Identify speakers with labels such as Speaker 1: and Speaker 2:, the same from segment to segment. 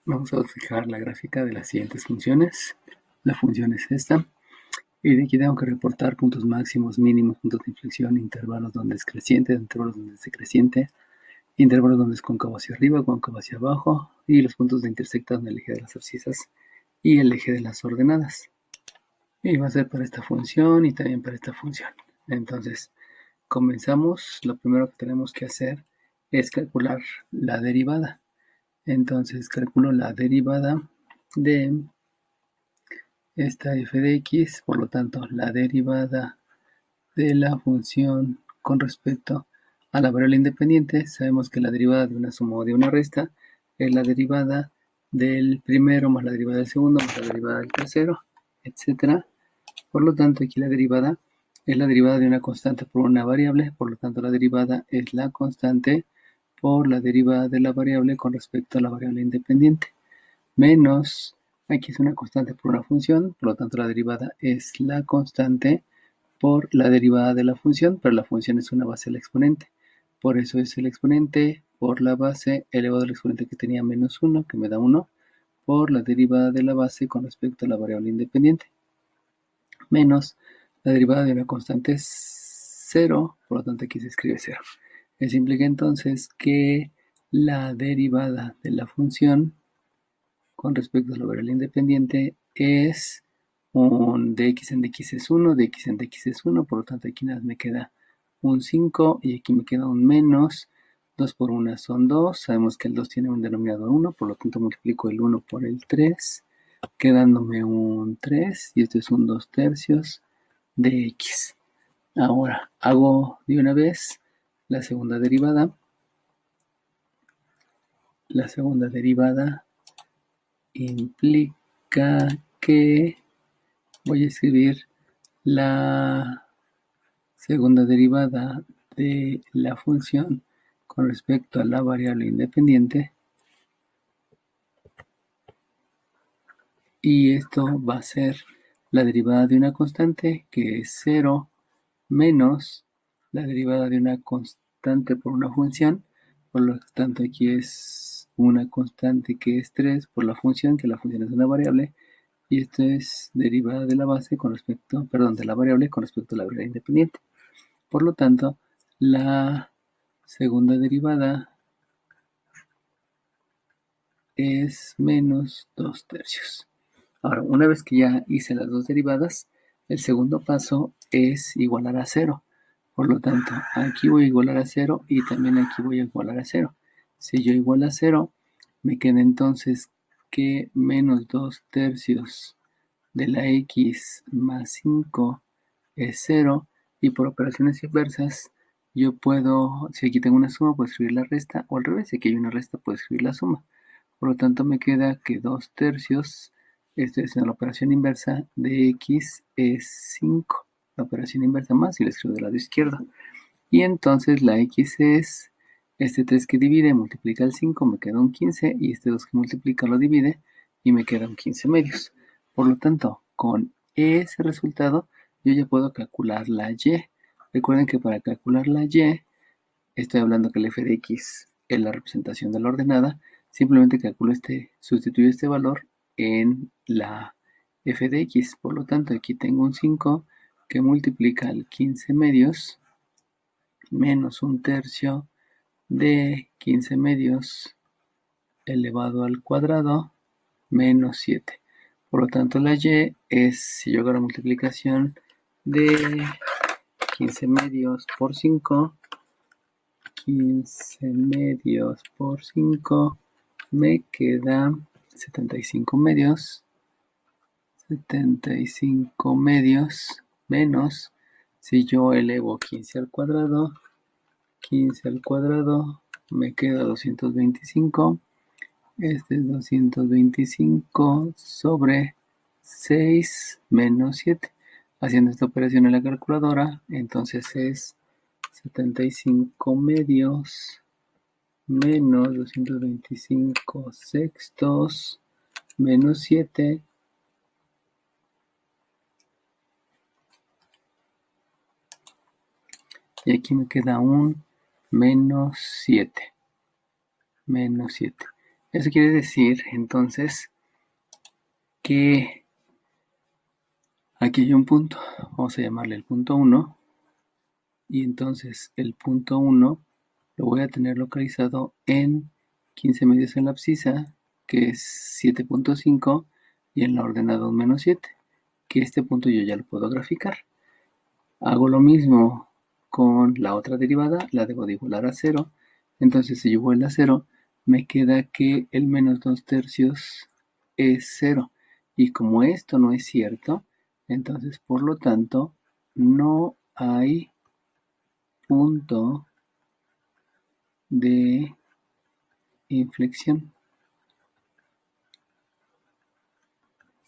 Speaker 1: Vamos a fijar la gráfica de las siguientes funciones. La función es esta. Y de aquí tengo que reportar puntos máximos, mínimos, puntos de inflexión, intervalos donde es creciente, intervalos donde es decreciente, intervalos donde es cóncavo hacia arriba, cóncavo hacia abajo, y los puntos de intersecta en el eje de las abscisas y el eje de las ordenadas. Y va a ser para esta función y también para esta función. Entonces, comenzamos. Lo primero que tenemos que hacer es calcular la derivada. Entonces, calculo la derivada de esta f de x, por lo tanto, la derivada de la función con respecto a la variable independiente. Sabemos que la derivada de una suma o de una resta es la derivada del primero más la derivada del segundo más la derivada del tercero, etc. Por lo tanto, aquí la derivada es la derivada de una constante por una variable, por lo tanto la derivada es la constante por la derivada de la variable con respecto a la variable independiente, menos, aquí es una constante por una función, por lo tanto la derivada es la constante por la derivada de la función, pero la función es una base del exponente. Por eso es el exponente por la base elevado al exponente que tenía menos 1, que me da 1, por la derivada de la base con respecto a la variable independiente, menos la derivada de una constante es 0, por lo tanto aquí se escribe 0. Eso implica entonces que la derivada de la función con respecto a la variable independiente es un dx en dx es 1, dx en dx es 1, por lo tanto aquí nada me queda un 5 y aquí me queda un menos. 2 por 1 son 2, sabemos que el 2 tiene un denominador 1, por lo tanto multiplico el 1 por el 3, quedándome un 3 y esto es un 2 tercios de x. Ahora hago de una vez la segunda derivada. La segunda derivada implica que voy a escribir la segunda derivada de la función con respecto a la variable independiente. Y esto va a ser la derivada de una constante, que es 0, menos la derivada de una constante por una función. Por lo tanto, aquí es una constante que es 3 por la función, que la función es una variable. Y esto es derivada de la base con respecto, perdón, de la variable con respecto a la variable independiente. Por lo tanto, la segunda derivada es menos 2 tercios. Ahora, una vez que ya hice las dos derivadas, el segundo paso es igualar a 0. Por lo tanto, aquí voy a igualar a 0 y también aquí voy a igualar a 0. Si yo igualo a 0, me queda entonces que menos 2 tercios de la x más 5 es 0. Y por operaciones inversas, yo puedo, si aquí tengo una suma, puedo escribir la resta, o al revés, si aquí hay una resta, puedo escribir la suma. Por lo tanto, me queda que 2 tercios, estoy haciendo la operación inversa de x es 5. La operación inversa más y la escribo del lado izquierdo. Y entonces la x es este 3 que divide, multiplica el 5, me queda un 15, y este 2 que multiplica lo divide, y me queda un 15 medios. Por lo tanto, con ese resultado, yo ya puedo calcular la y. Recuerden que para calcular la y, estoy hablando que el f de x es la representación de la ordenada, simplemente calculo sustituyo este valor en la f de x. Por lo tanto, aquí tengo un 5 que multiplica el 15 medios menos un tercio de 15 medios elevado al cuadrado menos 7. Por lo tanto, la y es, si yo hago la multiplicación de 15 medios por 5, 15 medios por 5, me queda 75 medios. 75 medios menos, si yo elevo 15 al cuadrado, 15 al cuadrado, me queda 225. Este es 225 sobre 6 menos 7. Haciendo esta operación en la calculadora, entonces es 75 medios menos 225 sextos menos 7. Y aquí me queda un menos 7. Menos 7. Eso quiere decir entonces que aquí hay un punto, vamos a llamarle el punto 1, y entonces el punto 1 lo voy a tener localizado en 15 medios en la abscisa, que es 7.5, y en la ordenada 1 menos 7, que este punto yo ya lo puedo graficar. Hago lo mismo con la otra derivada, la debo de igualar a 0, entonces si yo vuelvo a 0, me queda que el menos 2 tercios es 0, y como esto no es cierto, entonces por lo tanto no hay punto de inflexión.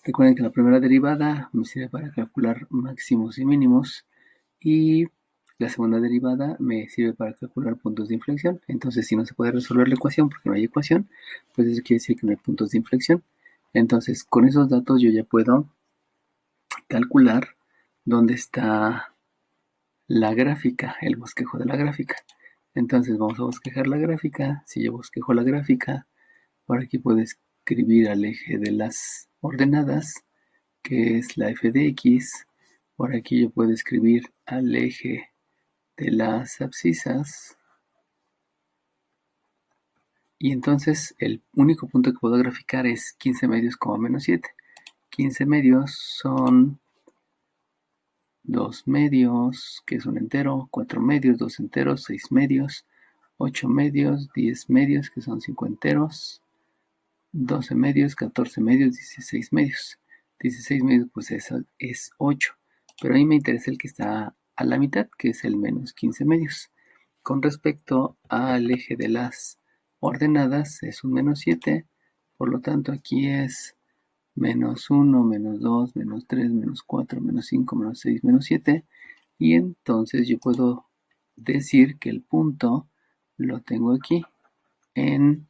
Speaker 1: Recuerden que la primera derivada me sirve para calcular máximos y mínimos, y la segunda derivada me sirve para calcular puntos de inflexión. Entonces, si no se puede resolver la ecuación porque no hay ecuación, pues eso quiere decir que no hay puntos de inflexión. Entonces, con esos datos yo ya puedo calcular dónde está la gráfica, el bosquejo de la gráfica. Entonces, vamos a bosquejar la gráfica. Si yo bosquejo la gráfica, por aquí puedo escribir al eje de las ordenadas, que es la f de x. Por aquí yo puedo escribir al eje de las abscisas, y entonces el único punto que puedo graficar es 15 medios, menos 7. 15 medios son 2 medios, que es un entero, 4 medios, 2 enteros, 6 medios, 8 medios, 10 medios, que son 5 enteros, 12 medios, 14 medios, 16 medios. 16 medios, pues eso es 8. Pero a mí me interesa el que está a la mitad, que es el menos 15 medios. Con respecto al eje de las ordenadas, es un menos 7. Por lo tanto, aquí es menos 1, menos 2, menos 3, menos 4, menos 5, menos 6, menos 7. Y entonces yo puedo decir que el punto lo tengo aquí en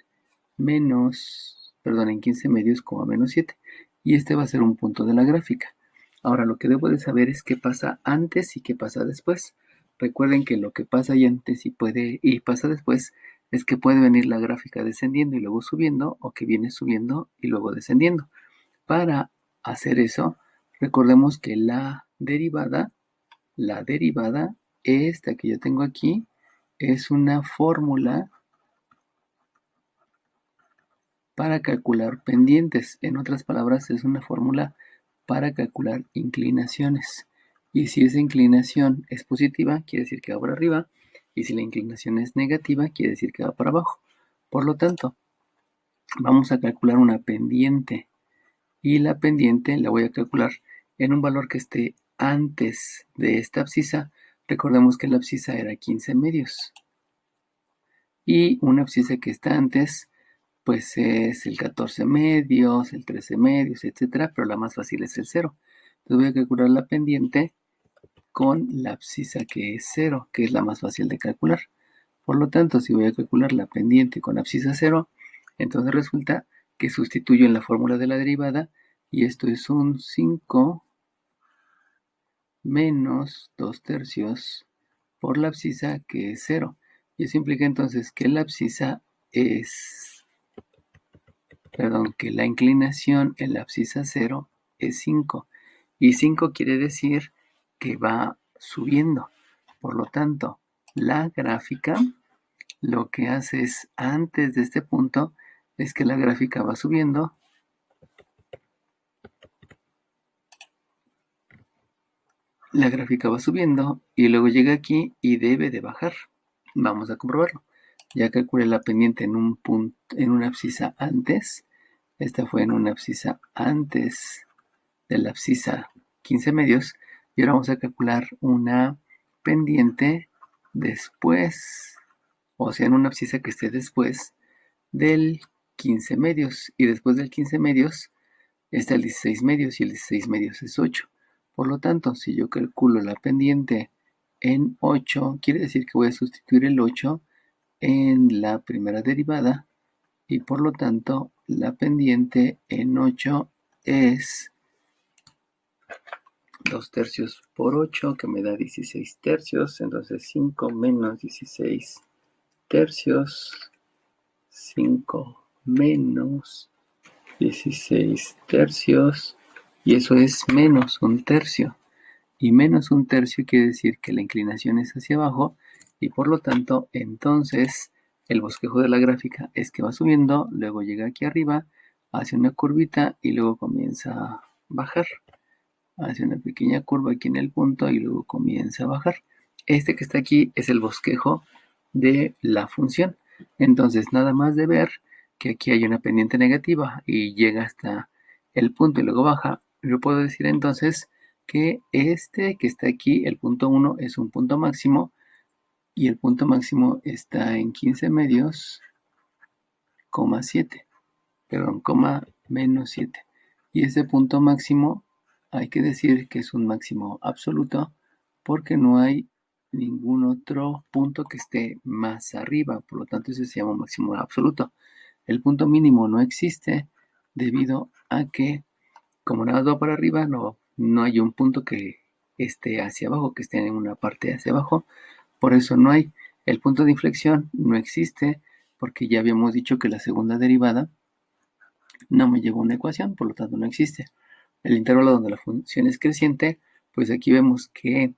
Speaker 1: en 15 medios, menos 7. Y este va a ser un punto de la gráfica. Ahora, lo que debo de saber es qué pasa antes y qué pasa después. Recuerden que lo que pasa ahí antes y pasa después es que puede venir la gráfica descendiendo y luego subiendo, o que viene subiendo y luego descendiendo. Para hacer eso, recordemos que la derivada, esta que yo tengo aquí, es una fórmula para calcular pendientes. En otras palabras, es una fórmula para calcular inclinaciones. Y si esa inclinación es positiva, quiere decir que va para arriba. Y si la inclinación es negativa, quiere decir que va para abajo. Por lo tanto, vamos a calcular una pendiente. Y la pendiente la voy a calcular en un valor que esté antes de esta abscisa. Recordemos que la abscisa era 15 medios. Y una abscisa que está antes, pues es el 14 medios, el 13 medios, etcétera, pero la más fácil es el 0. Entonces voy a calcular la pendiente con la abscisa que es 0, que es la más fácil de calcular. Por lo tanto, si voy a calcular la pendiente con abscisa 0, entonces resulta que sustituyo en la fórmula de la derivada, y esto es un 5 menos 2 tercios por la abscisa, que es 0. Y eso implica entonces que la abscisa que la inclinación en la abscisa 0 es 5. Y 5 quiere decir que va subiendo. Por lo tanto, la gráfica lo que hace es, antes de este punto, es que la gráfica va subiendo. La gráfica va subiendo y luego llega aquí y debe de bajar. Vamos a comprobarlo. Ya calculé la pendiente en un punto, en una abscisa antes. Esta fue en una abscisa antes de la abscisa 15 medios. Y ahora vamos a calcular una pendiente después, o sea, en una abscisa que esté después del 15 medios. Y después del 15 medios está el 16 medios, y el 16 medios es 8. Por lo tanto, si yo calculo la pendiente en 8, quiere decir que voy a sustituir el 8 en la primera derivada, y por lo tanto la pendiente en 8 es 2 tercios por 8, que me da 16 tercios. Entonces 5 menos 16 tercios, 5 menos 16 tercios, y eso es menos un tercio. Y menos un tercio quiere decir que la inclinación es hacia abajo, y por lo tanto, entonces, el bosquejo de la gráfica es que va subiendo, luego llega aquí arriba, hace una curvita y luego comienza a bajar. Hace una pequeña curva aquí en el punto y luego comienza a bajar. Este que está aquí es el bosquejo de la función. Entonces, nada más de ver que aquí hay una pendiente negativa y llega hasta el punto y luego baja, yo puedo decir entonces que este que está aquí, el punto 1, es un punto máximo y el punto máximo está en 15 medios, coma 7, perdón, coma menos 7. Y ese punto máximo hay que decir que es un máximo absoluto porque no hay ningún otro punto que esté más arriba, por lo tanto ese se llama máximo absoluto. El punto mínimo no existe debido a que como nada va para arriba, no hay un punto que esté hacia abajo, que esté en una parte hacia abajo, por eso no hay. El punto de inflexión no existe porque ya habíamos dicho que la segunda derivada no me lleva una ecuación, por lo tanto no existe. El intervalo donde la función es creciente, pues aquí vemos que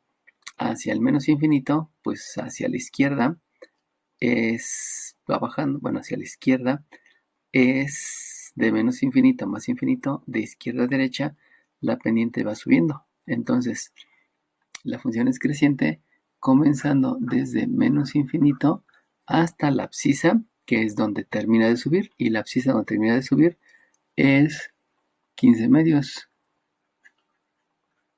Speaker 1: hacia el menos infinito, pues hacia la izquierda va bajando, bueno, hacia la izquierda es de menos infinito a más infinito, de izquierda a derecha, la pendiente va subiendo. Entonces, la función es creciente comenzando desde menos infinito hasta la abscisa, que es donde termina de subir, y la abscisa donde termina de subir es 15 medios.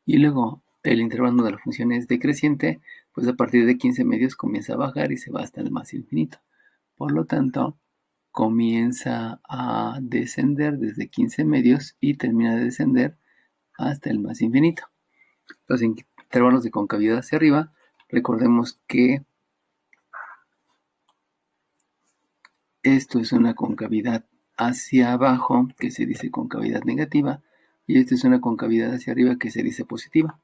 Speaker 1: Y luego el intervalo de la función es decreciente, pues a partir de 15 medios comienza a bajar y se va hasta el más infinito. Por lo tanto, comienza a descender desde 15 medios y termina de descender hasta el más infinito. Los intervalos de concavidad hacia arriba, recordemos que esto es una concavidad hacia abajo, que se dice concavidad negativa, y esto es una concavidad hacia arriba, que se dice positiva.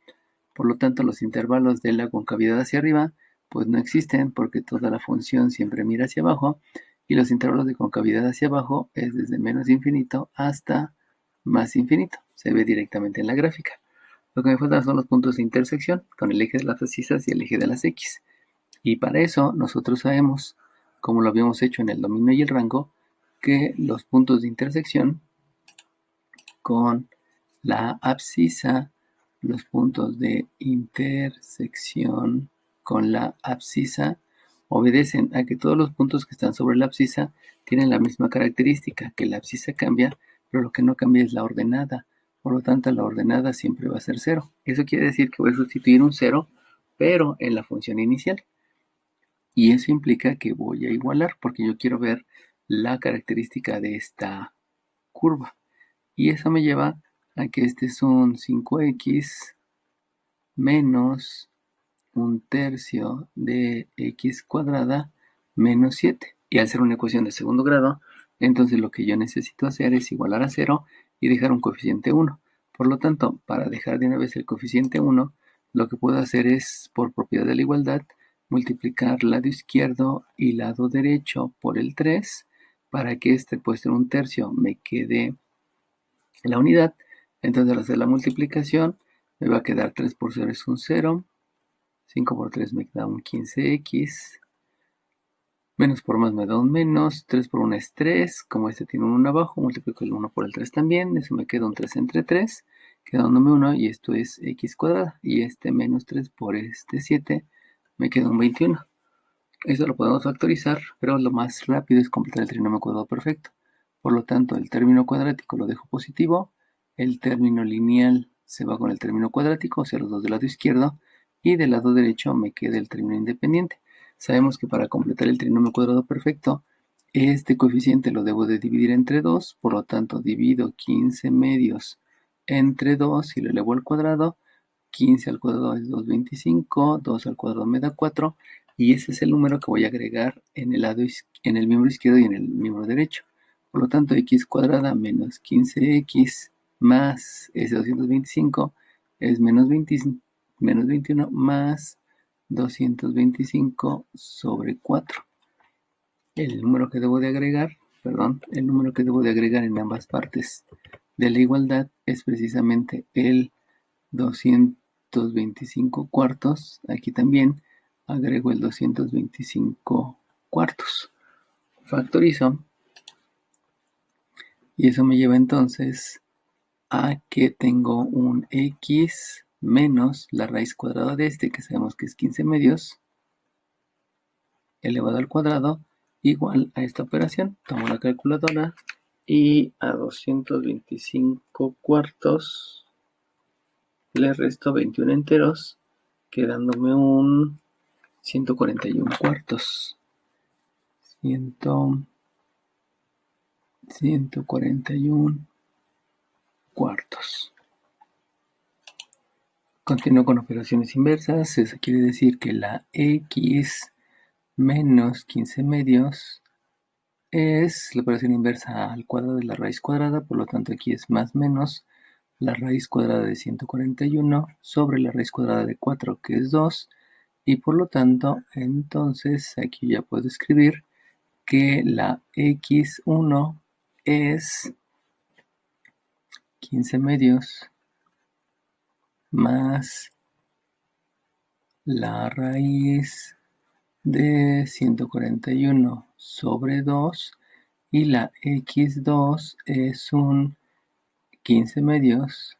Speaker 1: Por lo tanto, los intervalos de la concavidad hacia arriba, pues no existen porque toda la función siempre mira hacia abajo, y los intervalos de concavidad hacia abajo es desde menos infinito hasta más infinito. Se ve directamente en la gráfica. Lo que me faltan son los puntos de intersección con el eje de las abscisas y el eje de las X. Y para eso nosotros sabemos, como lo habíamos hecho en el dominio y el rango, que los puntos de intersección con la abscisa, los puntos de intersección con la abscisa obedecen a que todos los puntos que están sobre la abscisa tienen la misma característica, que la abscisa cambia, pero lo que no cambia es la ordenada. Por lo tanto, la ordenada siempre va a ser 0. Eso quiere decir que voy a sustituir un 0, pero en la función inicial. Y eso implica que voy a igualar, porque yo quiero ver la característica de esta curva. Y eso me lleva a que este es un 5x menos un tercio de x cuadrada menos 7. Y al ser una ecuación de segundo grado, entonces lo que yo necesito hacer es igualar a 0 y dejar un coeficiente 1. Por lo tanto, para dejar de una vez el coeficiente 1, lo que puedo hacer es, por propiedad de la igualdad, multiplicar lado izquierdo y lado derecho por el 3, para que este, pues en un tercio, me quede la unidad. Entonces al hacer la multiplicación me va a quedar 3 por 0 es un 0, 5 por 3 me da un 15x, menos por más me da un menos, 3 por 1 es 3, como este tiene un 1 abajo, multiplico el 1 por el 3 también, eso me queda un 3 entre 3, quedándome 1 y esto es x cuadrada, y este menos 3 por este 7 me queda un 21. Eso lo podemos factorizar, pero lo más rápido es completar el trinomio cuadrado perfecto. Por lo tanto, el término cuadrático lo dejo positivo, el término lineal se va con el término cuadrático, o sea, los dos del lado izquierdo, y del lado derecho me queda el término independiente. Sabemos que para completar el trinomio cuadrado perfecto, este coeficiente lo debo de dividir entre 2, por lo tanto divido 15 medios entre 2 y lo elevo al cuadrado. 15 al cuadrado es 225, 2 al cuadrado me da 4, y ese es el número que voy a agregar en el miembro izquierdo y en el miembro derecho. Por lo tanto, x cuadrada menos 15x más ese 225 es menos 21 más 225 sobre 4. El número que debo de agregar el número que debo de agregar en ambas partes de la igualdad es precisamente el 225 cuartos. Aquí también agrego el 225 cuartos. Factorizo. Y eso me lleva entonces a que tengo un x menos la raíz cuadrada de este, que sabemos que es 15 medios, elevado al cuadrado, igual a esta operación. Tomo la calculadora y a 225 cuartos le resto 21 enteros, quedándome un 141 cuartos. 141 cuartos. Continúo con operaciones inversas. Eso quiere decir que la x menos 15 medios es la operación inversa al cuadrado de la raíz cuadrada. Por lo tanto, aquí es más menos la raíz cuadrada de 141 sobre la raíz cuadrada de 4, que es 2. Y por lo tanto, entonces aquí ya puedo escribir que la x1 es 15 medios más la raíz de 141 sobre 2, y la x2 es un 15 medios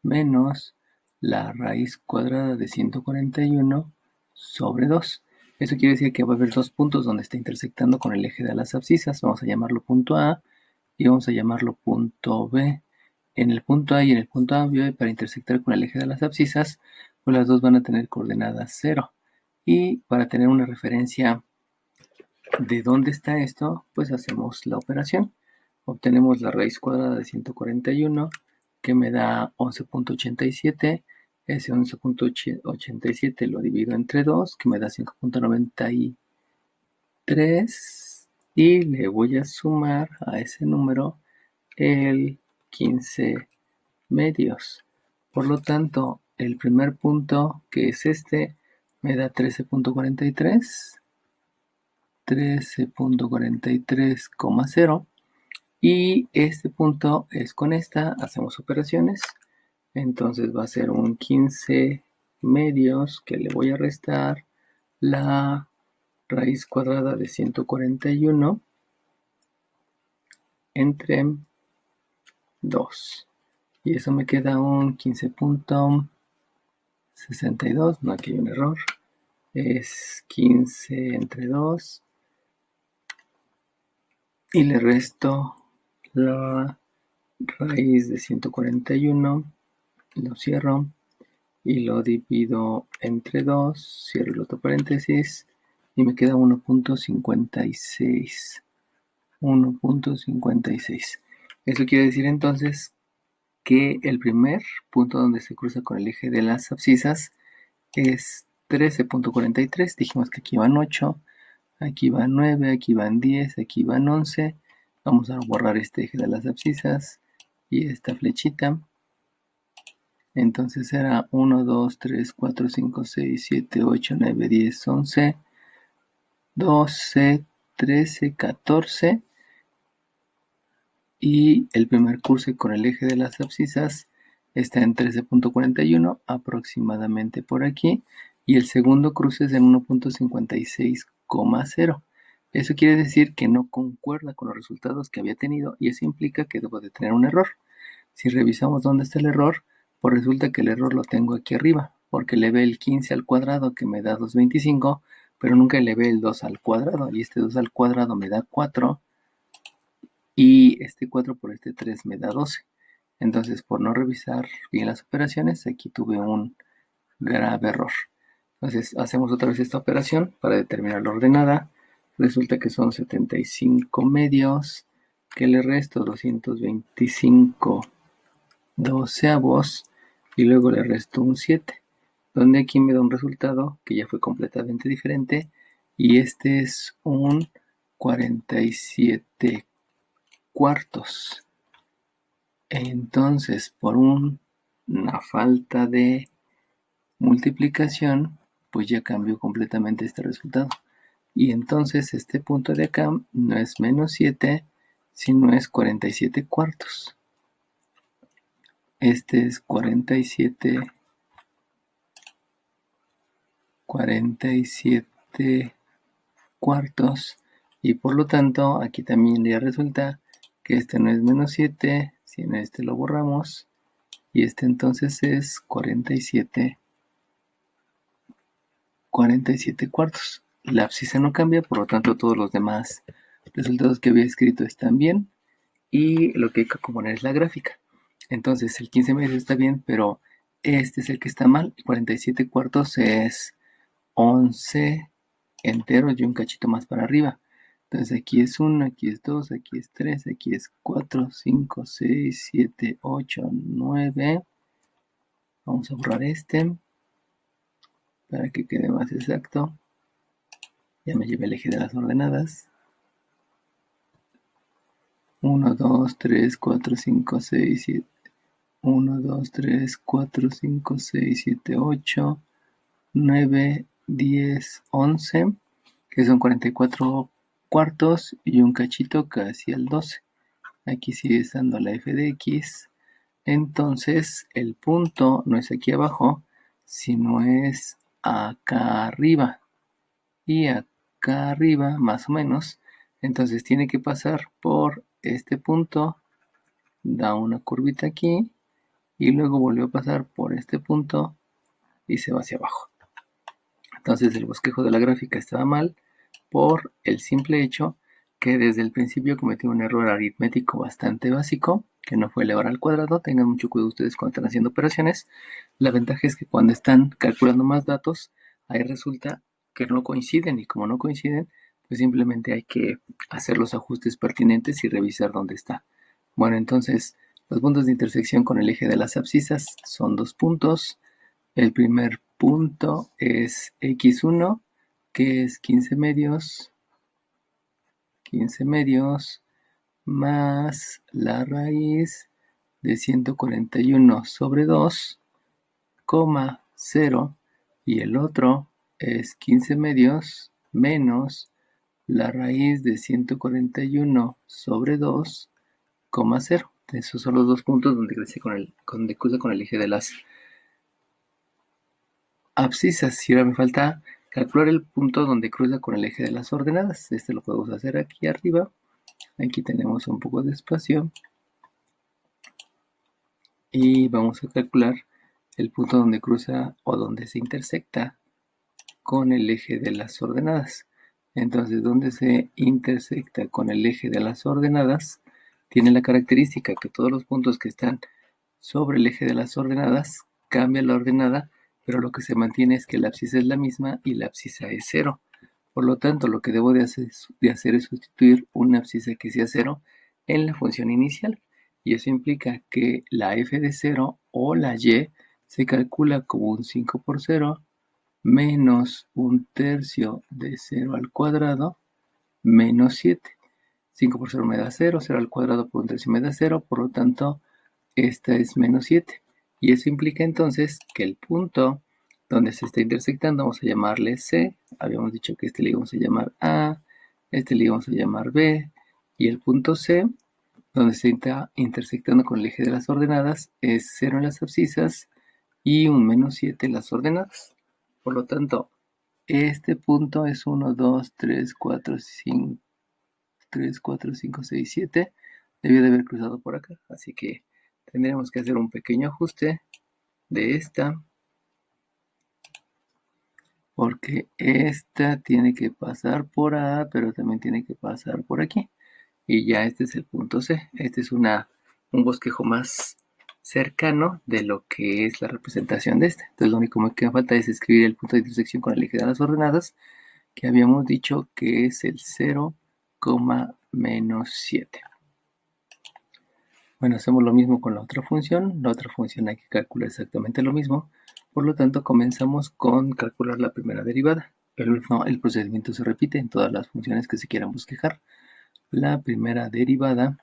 Speaker 1: menos la raíz cuadrada de 141 sobre 2. Eso quiere decir que va a haber dos puntos donde está intersectando con el eje de las abscisas. Vamos a llamarlo punto A y vamos a llamarlo punto B. En el punto A y en el punto A, para intersectar con el eje de las abscisas, pues las dos van a tener coordenadas 0. Y para tener una referencia de dónde está esto, pues hacemos la operación. Obtenemos la raíz cuadrada de 141, que me da 11.87. Ese 11.87 lo divido entre 2, que me da 5.93. Y le voy a sumar a ese número el 15 medios. Por lo tanto, el primer punto, que es este, me da 13.43. 13.43,0. Y este punto es con esta, hacemos operaciones. Entonces va a ser un 15 medios que le voy a restar la raíz cuadrada de 141 entre 2. Y eso me queda un 15.62. No, aquí hay un error. Es 15 entre 2. Y le resto la raíz de 141, lo cierro y lo divido entre 2, cierro el otro paréntesis y me queda 1.56. 1.56. Eso quiere decir entonces que el primer punto donde se cruza con el eje de las abscisas es 13.43. Dijimos que aquí van 8, aquí van 9, aquí van 10, aquí van 11. Vamos a borrar este eje de las abscisas y esta flechita. Entonces será 1, 2, 3, 4, 5, 6, 7, 8, 9, 10, 11, 12, 13, 14. Y el primer cruce con el eje de las abscisas está en 13.41, aproximadamente por aquí. Y el segundo cruce es en 1.56,0. Eso quiere decir que no concuerda con los resultados que había tenido y eso implica que debo de tener un error. Si revisamos dónde está el error, pues resulta que el error lo tengo aquí arriba, porque elevé el 15 al cuadrado que me da 225, pero nunca elevé el 2 al cuadrado, y este 2 al cuadrado me da 4, y este 4 por este 3 me da 12. Entonces, por no revisar bien las operaciones, aquí tuve un grave error. Entonces, hacemos otra vez esta operación para determinar la ordenada. Resulta que son 75 medios, que le resto 225 doceavos y luego le resto un 7, donde aquí me da un resultado que ya fue completamente diferente, y este es un 47 cuartos. Entonces, por una falta de multiplicación, pues ya cambió completamente este resultado. Y entonces este punto de acá no es menos 7, sino es 47 cuartos. Este es 47 cuartos. Y por lo tanto, aquí también ya resulta que este no es menos 7, sino este lo borramos. Y este entonces es 47 cuartos. La abscisa no cambia, por lo tanto todos los demás resultados que había escrito están bien. Y lo que hay que componer es la gráfica. Entonces el 15 medios está bien, pero este es el que está mal. 47 cuartos es 11 enteros y un cachito más para arriba. Entonces aquí es 1, aquí es 2, aquí es 3, aquí es 4, 5, 6, 7, 8, 9. Vamos a borrar este para que quede más exacto. Ya me llevé el eje de las ordenadas. 1, 2, 3, 4, 5, 6, 7. 1, 2, 3, 4, 5, 6, 7, 8, 9, 10, 11, que son 44 cuartos y un cachito casi al 12. Aquí sigue estando la f de x. Entonces el punto no es aquí abajo, sino es acá arriba. Y acá arriba, más o menos, entonces tiene que pasar por este punto, da una curvita aquí, y luego volvió a pasar por este punto y se va hacia abajo. Entonces el bosquejo de la gráfica estaba mal por el simple hecho que desde el principio cometió un error aritmético bastante básico, que no fue elevar al cuadrado. Tengan mucho cuidado ustedes cuando están haciendo operaciones. La ventaja es que cuando están calculando más datos, ahí resulta que no coinciden, y como no coinciden, pues simplemente hay que hacer los ajustes pertinentes y revisar dónde está. Bueno, entonces los puntos de intersección con el eje de las abscisas son 2 puntos. El primer punto es x1, que es 15 medios más la raíz de 141 sobre 2, 0, y el otro es 15 medios menos la raíz de 141 sobre 2, 0. Esos son los dos puntos donde cruza con el eje de las abscisas. Y ahora me falta calcular el punto donde cruza con el eje de las ordenadas. Este lo podemos hacer aquí arriba. Aquí tenemos un poco de espacio. Y vamos a calcular el punto donde cruza o donde se intersecta con el eje de las ordenadas. Entonces, donde se intersecta con el eje de las ordenadas, tiene la característica que todos los puntos que están sobre el eje de las ordenadas cambia la ordenada, pero lo que se mantiene es que la abscisa es la misma y la abscisa es 0. Por lo tanto, lo que debo de hacer es sustituir una abscisa que sea 0 en la función inicial. Y eso implica que la f de 0 o la y se calcula como un 5 por 0 menos un tercio de 0 al cuadrado menos 7. 5 por 0 me da 0, 0 al cuadrado por un tercio me da 0, por lo tanto, esta es menos 7. Y eso implica entonces que el punto donde se está intersectando vamos a llamarle C. Habíamos dicho que este le íbamos a llamar A, este le íbamos a llamar B, y el punto C, donde se está intersectando con el eje de las ordenadas, es 0 en las abscisas y un menos 7 en las ordenadas. Por lo tanto, este punto es 1, 2, 3, 4, 5, 3, 4, 5, 6, 7. Debió de haber cruzado por acá, así que tendremos que hacer un pequeño ajuste de esta, porque esta tiene que pasar por A, pero también tiene que pasar por aquí. Y ya este es el punto C. Este es un bosquejo más cercano de lo que es la representación de este. Entonces lo único que me falta es escribir el punto de intersección con el eje de las ordenadas, que habíamos dicho que es el 0, menos 7. Bueno, hacemos lo mismo con la otra función. La otra función hay que calcular exactamente lo mismo. Por lo tanto, comenzamos con calcular la primera derivada. El procedimiento se repite en todas las funciones que se quieran bosquejar. La primera derivada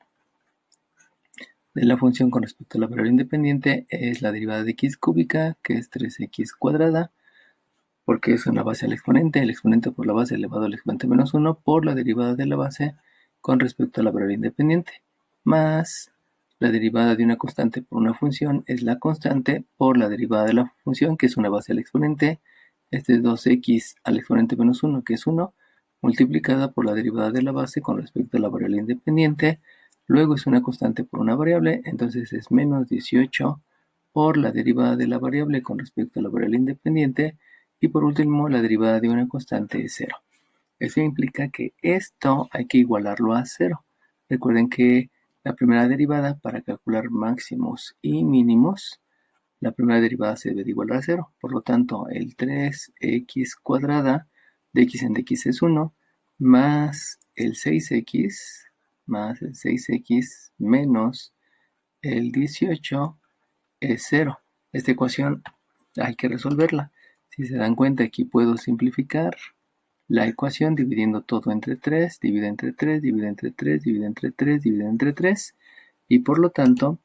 Speaker 1: de la función con respecto a la variable independiente es la derivada de x cúbica, que es 3x cuadrada, porque es una base al exponente, el exponente por la base elevado al exponente menos 1 por la derivada de la base con respecto a la variable independiente, más la derivada de una constante por una función es la constante por la derivada de la función, que es una base al exponente. Este es 2x al exponente menos 1, que es 1, multiplicada por la derivada de la base con respecto a la variable independiente. Luego es una constante por una variable, entonces es menos 18 por la derivada de la variable con respecto a la variable independiente. Y por último, la derivada de una constante es 0. Eso implica que esto hay que igualarlo a 0. Recuerden que la primera derivada para calcular máximos y mínimos, la primera derivada se debe de igualar a 0. Por lo tanto, el 3x cuadrada de x en dx es 1, más el 6x, menos el 18 es 0. Esta ecuación hay que resolverla. Si se dan cuenta, aquí puedo simplificar la ecuación dividiendo todo entre 3, divide entre 3, divide entre 3, divide entre 3, divide entre 3, y por lo tanto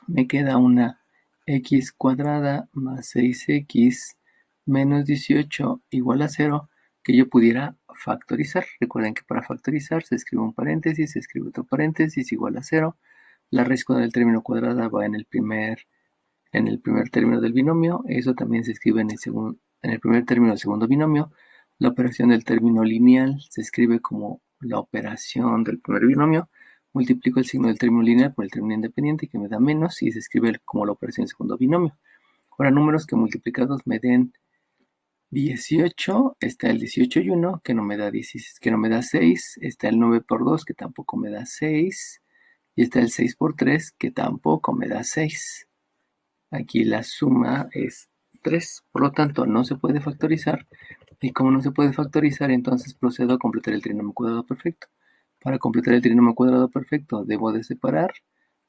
Speaker 1: me queda una x cuadrada más 6x menos 18 igual a 0, que yo pudiera factorizar. Recuerden que para factorizar se escribe un paréntesis, se escribe otro paréntesis igual a 0. La raíz cuadrada del término cuadrada va en el primer término del binomio. Eso también se escribe en el primer término del segundo binomio. La operación del término lineal se escribe como la operación del primer binomio. Multiplico el signo del término lineal por el término independiente, que me da menos, y se escribe como la operación del segundo binomio. Ahora, números que multiplicados me den 18, está el 18 y 1, que no me da 6, está el 9 por 2, que tampoco me da 6, y está el 6 por 3, que tampoco me da 6. Aquí la suma es 3, por lo tanto no se puede factorizar. Y como no se puede factorizar, entonces procedo a completar el trinomio cuadrado perfecto. Para completar el trinomio cuadrado perfecto debo de separar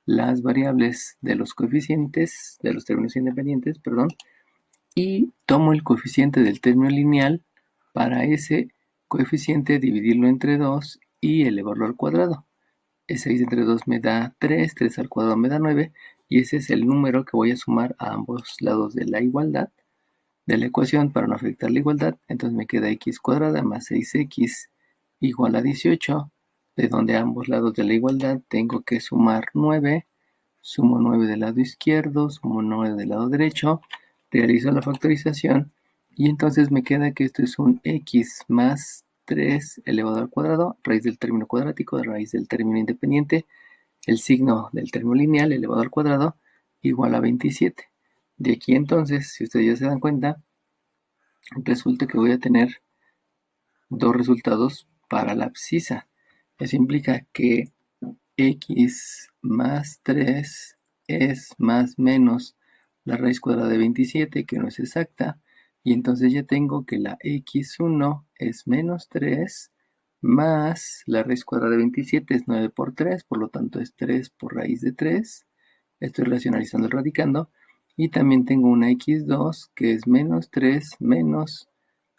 Speaker 1: las variables de los coeficientes, de los términos independientes, perdón, y tomo el coeficiente del término lineal. Para ese coeficiente dividirlo entre 2 y elevarlo al cuadrado. 6 entre 2 me da 3, 3 al cuadrado me da 9, y ese es el número que voy a sumar a ambos lados de la igualdad, de la ecuación, para no afectar la igualdad. Entonces me queda x cuadrada más 6x igual a 18, de donde a ambos lados de la igualdad tengo que sumar 9, sumo 9 del lado izquierdo, sumo 9 del lado derecho, realizo la factorización, y entonces me queda que esto es un x más 3 elevado al cuadrado, raíz del término cuadrático, raíz del término independiente, el signo del término lineal elevado al cuadrado, igual a 27. De aquí entonces, si ustedes ya se dan cuenta, resulta que voy a tener dos resultados para la abscisa. Eso implica que x más 3 es más menos la raíz cuadrada de 27, que no es exacta, y entonces ya tengo que la x1 es menos 3 más la raíz cuadrada de 27 es 9 por 3, por lo tanto es 3 por raíz de 3. Estoy racionalizando el radicando, y también tengo una x2 que es menos 3 menos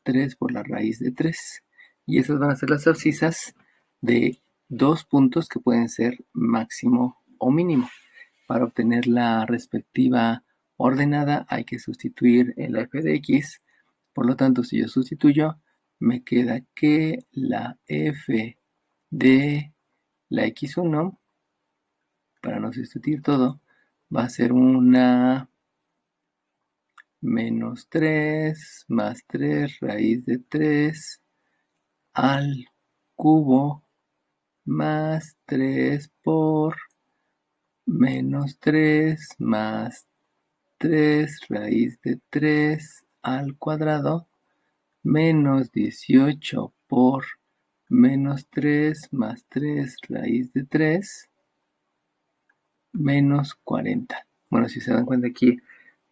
Speaker 1: 3 por la raíz de 3. Y esas van a ser las abscisas de dos puntos que pueden ser máximo o mínimo. Para obtener la respectiva ordenada hay que sustituir el f de x. Por lo tanto, si yo sustituyo, me queda que la f de la x1, para no sustituir todo, va a ser una menos 3 más 3 raíz de 3 al cubo más 3 por menos 3 más 3 raíz de 3 al cuadrado menos 18 por menos 3 más 3 raíz de 3 menos 40. Bueno, si se dan cuenta aquí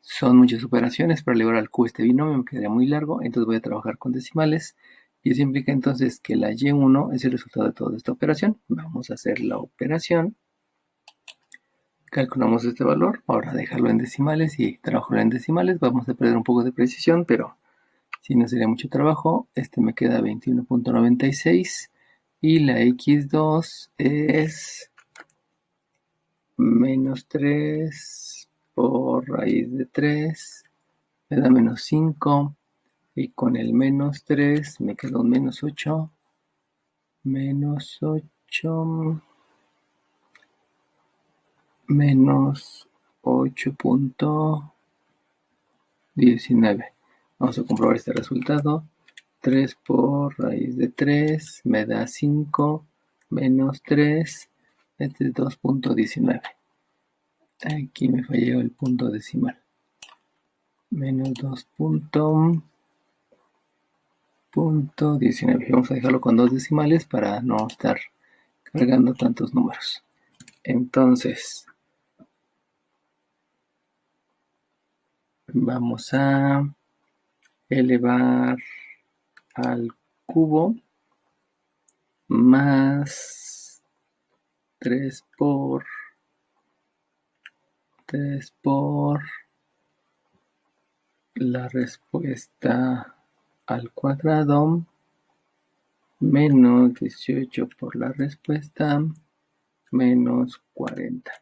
Speaker 1: son muchas operaciones para elevar al Q este binomio, me quedaría muy largo, entonces voy a trabajar con decimales, y eso implica entonces que la y1 es el resultado de toda esta operación. Vamos a hacer la operación, calculamos este valor, ahora dejarlo en decimales y trabajarlo en decimales. Vamos a perder un poco de precisión, pero si no sería mucho trabajo. Este me queda 21.96 y la x2 es menos 3 por raíz de 3, me da menos 5, Y con el menos 3 me quedó un menos 8. Menos 8. Menos 8.19. Vamos a comprobar este resultado. 3 por raíz de 3 me da 5 menos 3. Este es 2.19. Aquí me falló el punto decimal. Menos 2.19. Vamos a dejarlo con dos decimales para no estar cargando tantos números. Entonces, vamos a elevar al cubo más 3 por la respuesta al cuadrado menos 18 por la respuesta menos 40.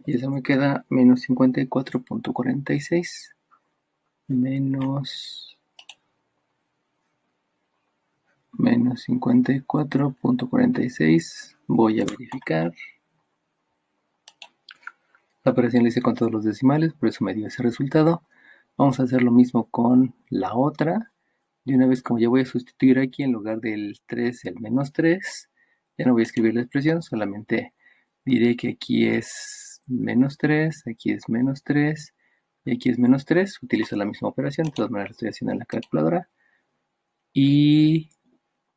Speaker 1: Y eso me queda menos 54.46 menos 54.46. Voy a verificar. La operación la hice con todos los decimales, por eso me dio ese resultado. Vamos a hacer lo mismo con la otra. De una vez, como ya voy a sustituir aquí en lugar del 3 el menos 3, ya no voy a escribir la expresión, solamente diré que aquí es menos 3, aquí es menos 3 y aquí es menos 3. Utilizo la misma operación, de todas maneras lo estoy haciendo en la calculadora. Y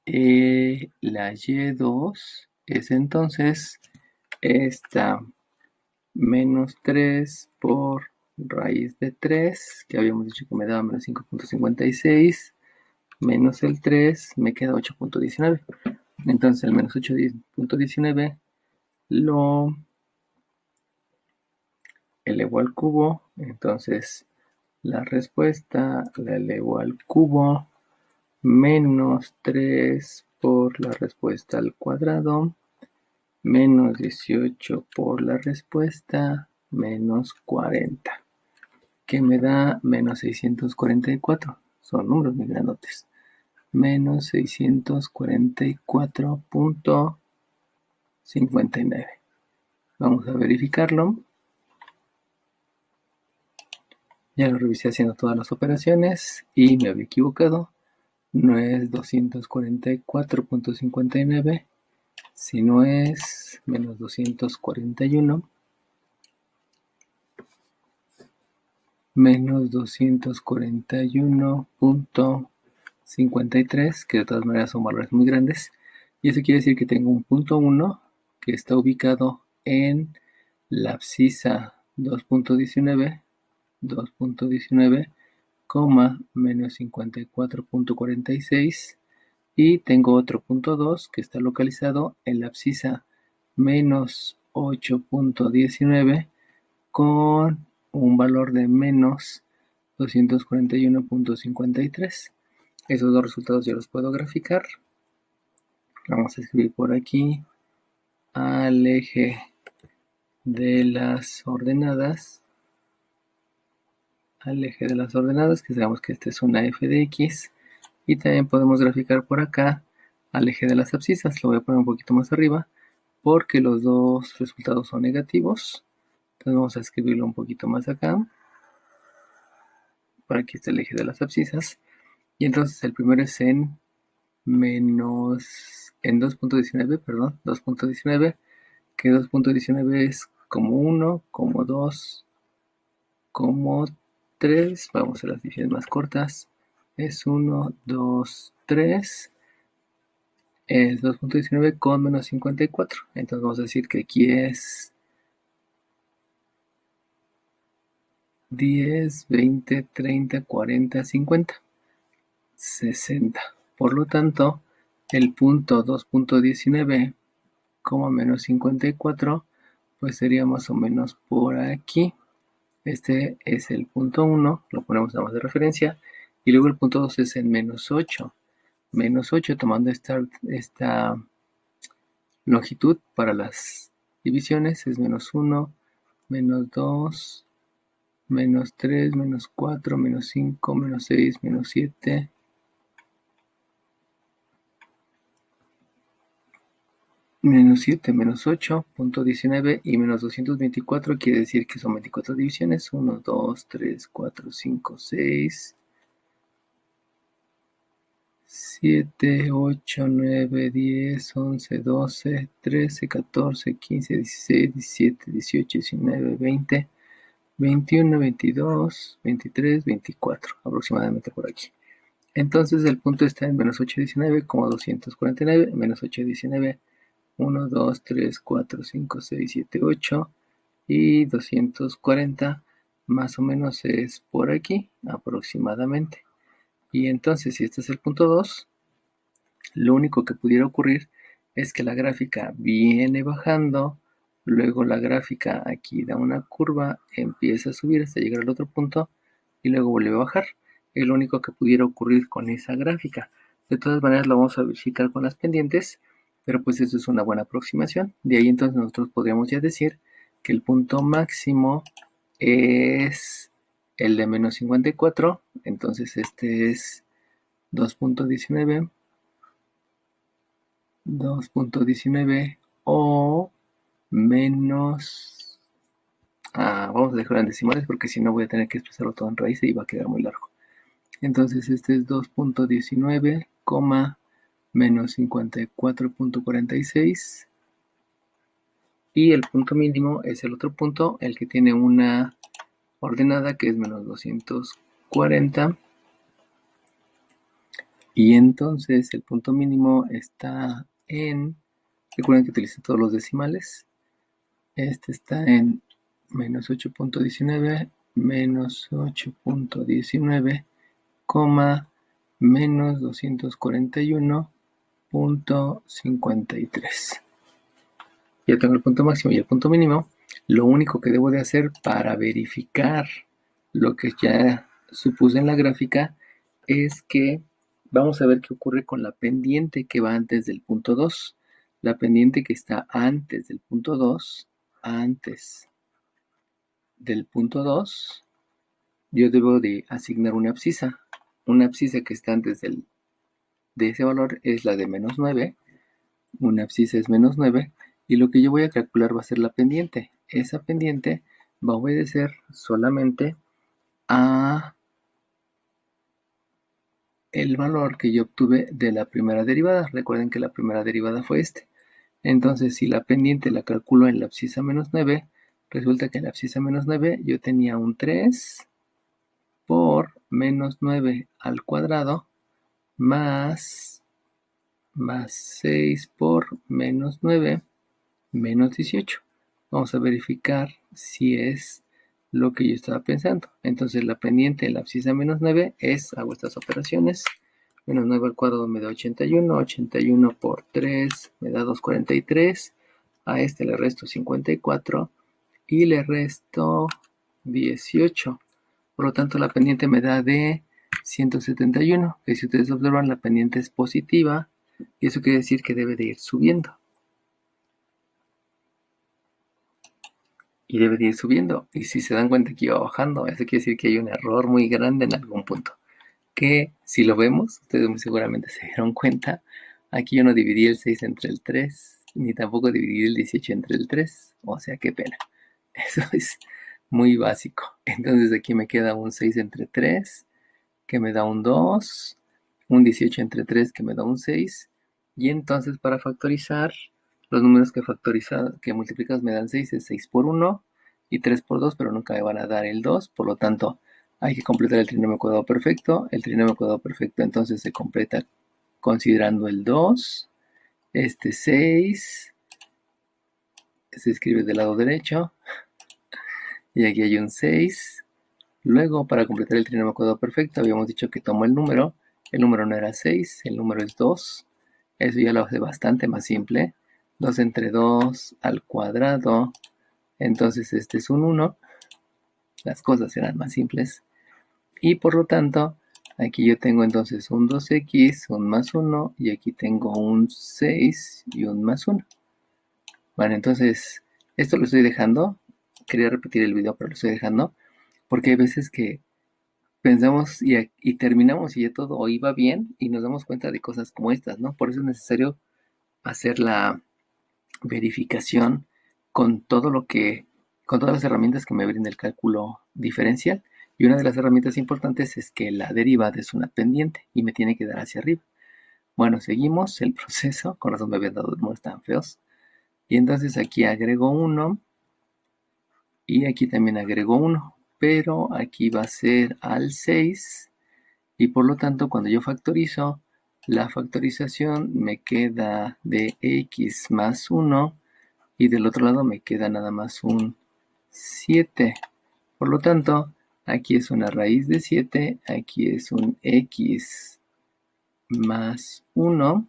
Speaker 1: la y2 es entonces esta menos 3 por raíz de 3, que habíamos dicho que me daba menos 5.56, menos el 3, me queda 8.19. Entonces el menos 8.19 lo elevo al cubo, entonces la respuesta la elevo al cubo, menos 3 por la respuesta al cuadrado, menos 18 por la respuesta, menos 40, que me da menos 644. Son números muy grandotes. Menos 644.59. Vamos a verificarlo. Ya lo revisé haciendo todas las operaciones y me había equivocado. No es 244.59, sino es menos 241. Menos 241.53, que de todas maneras son valores muy grandes. Y eso quiere decir que tengo un punto 1 que está ubicado en la abscisa 2.19, menos 54.46. Y tengo otro punto 2 que está localizado en la abscisa menos 8.19 con un valor de menos 241.53. Esos dos resultados ya los puedo graficar. Vamos a escribir por aquí al eje de las ordenadas. Que sabemos que esta es una f de x. Y también podemos graficar por acá al eje de las abscisas. Lo voy a poner un poquito más arriba porque los dos resultados son negativos. Entonces vamos a escribirlo un poquito más acá. Por aquí está el eje de las abscisas. Y entonces el primero es en 2.19, perdón, 2.19, que 2.19 es como 1, como 2, como 3. Vamos a las divisiones más cortas. Es 1, 2, 3. Es 2.19 con menos 54. Entonces vamos a decir que aquí es 10, 20, 30, 40, 50, 60. Por lo tanto, el punto 2.19, menos 54, pues sería más o menos por aquí. Este es el punto 1, lo ponemos nada más de referencia. Y luego el punto 2 es en menos 8. Menos 8, tomando esta longitud para las divisiones, es menos 1, menos 2, menos 3, menos 4, menos 5, menos 6, menos 7, Menos 7, menos 8.19 y menos 224 quiere decir que son 24 divisiones. 1, 2, 3, 4, 5, 6, 7, 8, 9, 10, 11, 12, 13, 14, 15, 16, 17, 18, 19, 20, 21, 22, 23, 24, aproximadamente por aquí. Entonces el punto está en menos 819, como 249, menos 819, 1, 2, 3, 4, 5, 6, 7, 8 y 240, más o menos es por aquí, aproximadamente. Y entonces, si este es el punto 2, lo único que pudiera ocurrir es que la gráfica viene bajando, luego la gráfica aquí da una curva, empieza a subir hasta llegar al otro punto y luego vuelve a bajar. Es lo único que pudiera ocurrir con esa gráfica. De todas maneras, lo vamos a verificar con las pendientes, pero pues eso es una buena aproximación. De ahí entonces nosotros podríamos ya decir que el punto máximo es el de menos 54, entonces este es 2.19 o menos... vamos a dejarlo en decimales porque si no voy a tener que expresarlo todo en raíz y va a quedar muy largo. Entonces este es 2.19, menos 54.46 y el punto mínimo es el otro punto, el que tiene una ordenada que es menos 240 y entonces el punto mínimo está en... Recuerden que utilizo todos los decimales. Este está en menos 8.19, menos 8.19, menos 241.53. Ya tengo el punto máximo y el punto mínimo. Lo único que debo de hacer para verificar lo que ya supuse en la gráfica es que vamos a ver qué ocurre con la pendiente que va antes del punto 2. La pendiente que está antes del punto 2, antes del punto 2, yo debo de asignar una abscisa. Una abscisa que está antes de ese valor es la de menos 9. Una abscisa es menos 9. Y lo que yo voy a calcular va a ser la pendiente. Esa pendiente va a obedecer solamente a el valor que yo obtuve de la primera derivada. Recuerden que la primera derivada fue este. Entonces, si la pendiente la calculo en la abscisa menos 9, resulta que en la abscisa menos 9 yo tenía un 3 por menos 9 al cuadrado más 6 por menos 9 menos 18. Vamos a verificar si es lo que yo estaba pensando. Entonces la pendiente de la abscisa menos 9 es, hago estas operaciones, menos 9 al cuadrado me da 81, 81 por 3 me da 243, a este le resto 54 y le resto 18. Por lo tanto, la pendiente me da de 171, que si ustedes observan, la pendiente es positiva y eso quiere decir que debe de ir subiendo. Y debe de ir subiendo. Y si se dan cuenta que iba bajando, eso quiere decir que hay un error muy grande en algún punto. Que si lo vemos, ustedes muy seguramente se dieron cuenta, aquí yo no dividí el 6 entre el 3, ni tampoco dividí el 18 entre el 3. O sea, qué pena. Eso es muy básico. Entonces aquí me queda un 6 entre 3, que me da un 2, un 18 entre 3 que me da un 6, y entonces para factorizar, los números que multiplicas me dan 6, es 6 por 1 y 3 por 2, pero nunca me van a dar el 2, por lo tanto hay que completar el trinomio cuadrado perfecto. El trinomio cuadrado perfecto entonces se completa considerando el 2, este 6, se escribe del lado derecho, y aquí hay un 6. Luego, para completar el trinomio cuadrado perfecto, habíamos dicho que tomo el número no era 6, el número es 2. Eso ya lo hace bastante más simple. 2 entre 2 al cuadrado. Entonces este es un 1. Las cosas eran más simples. Y por lo tanto, aquí yo tengo entonces un 2x, un más 1. Y aquí tengo un 6 y un más 1. Bueno, entonces, esto lo estoy dejando. Quería repetir el video, pero lo estoy dejando. Porque hay veces que pensamos y terminamos y ya todo iba bien y nos damos cuenta de cosas como estas, ¿no? Por eso es necesario hacer verificación con todas las herramientas que me brinda el cálculo diferencial. Y una de las herramientas importantes es que la derivada es una pendiente y me tiene que dar hacia arriba. Bueno, seguimos el proceso, con razón me habían dado números tan feos. Y entonces aquí agrego 1 y aquí también agrego 1, pero aquí va a ser al 6 y por lo tanto cuando yo factorizo, la factorización me queda de x más 1 y del otro lado me queda nada más un 7. Por lo tanto, aquí es una raíz de 7, aquí es un x más 1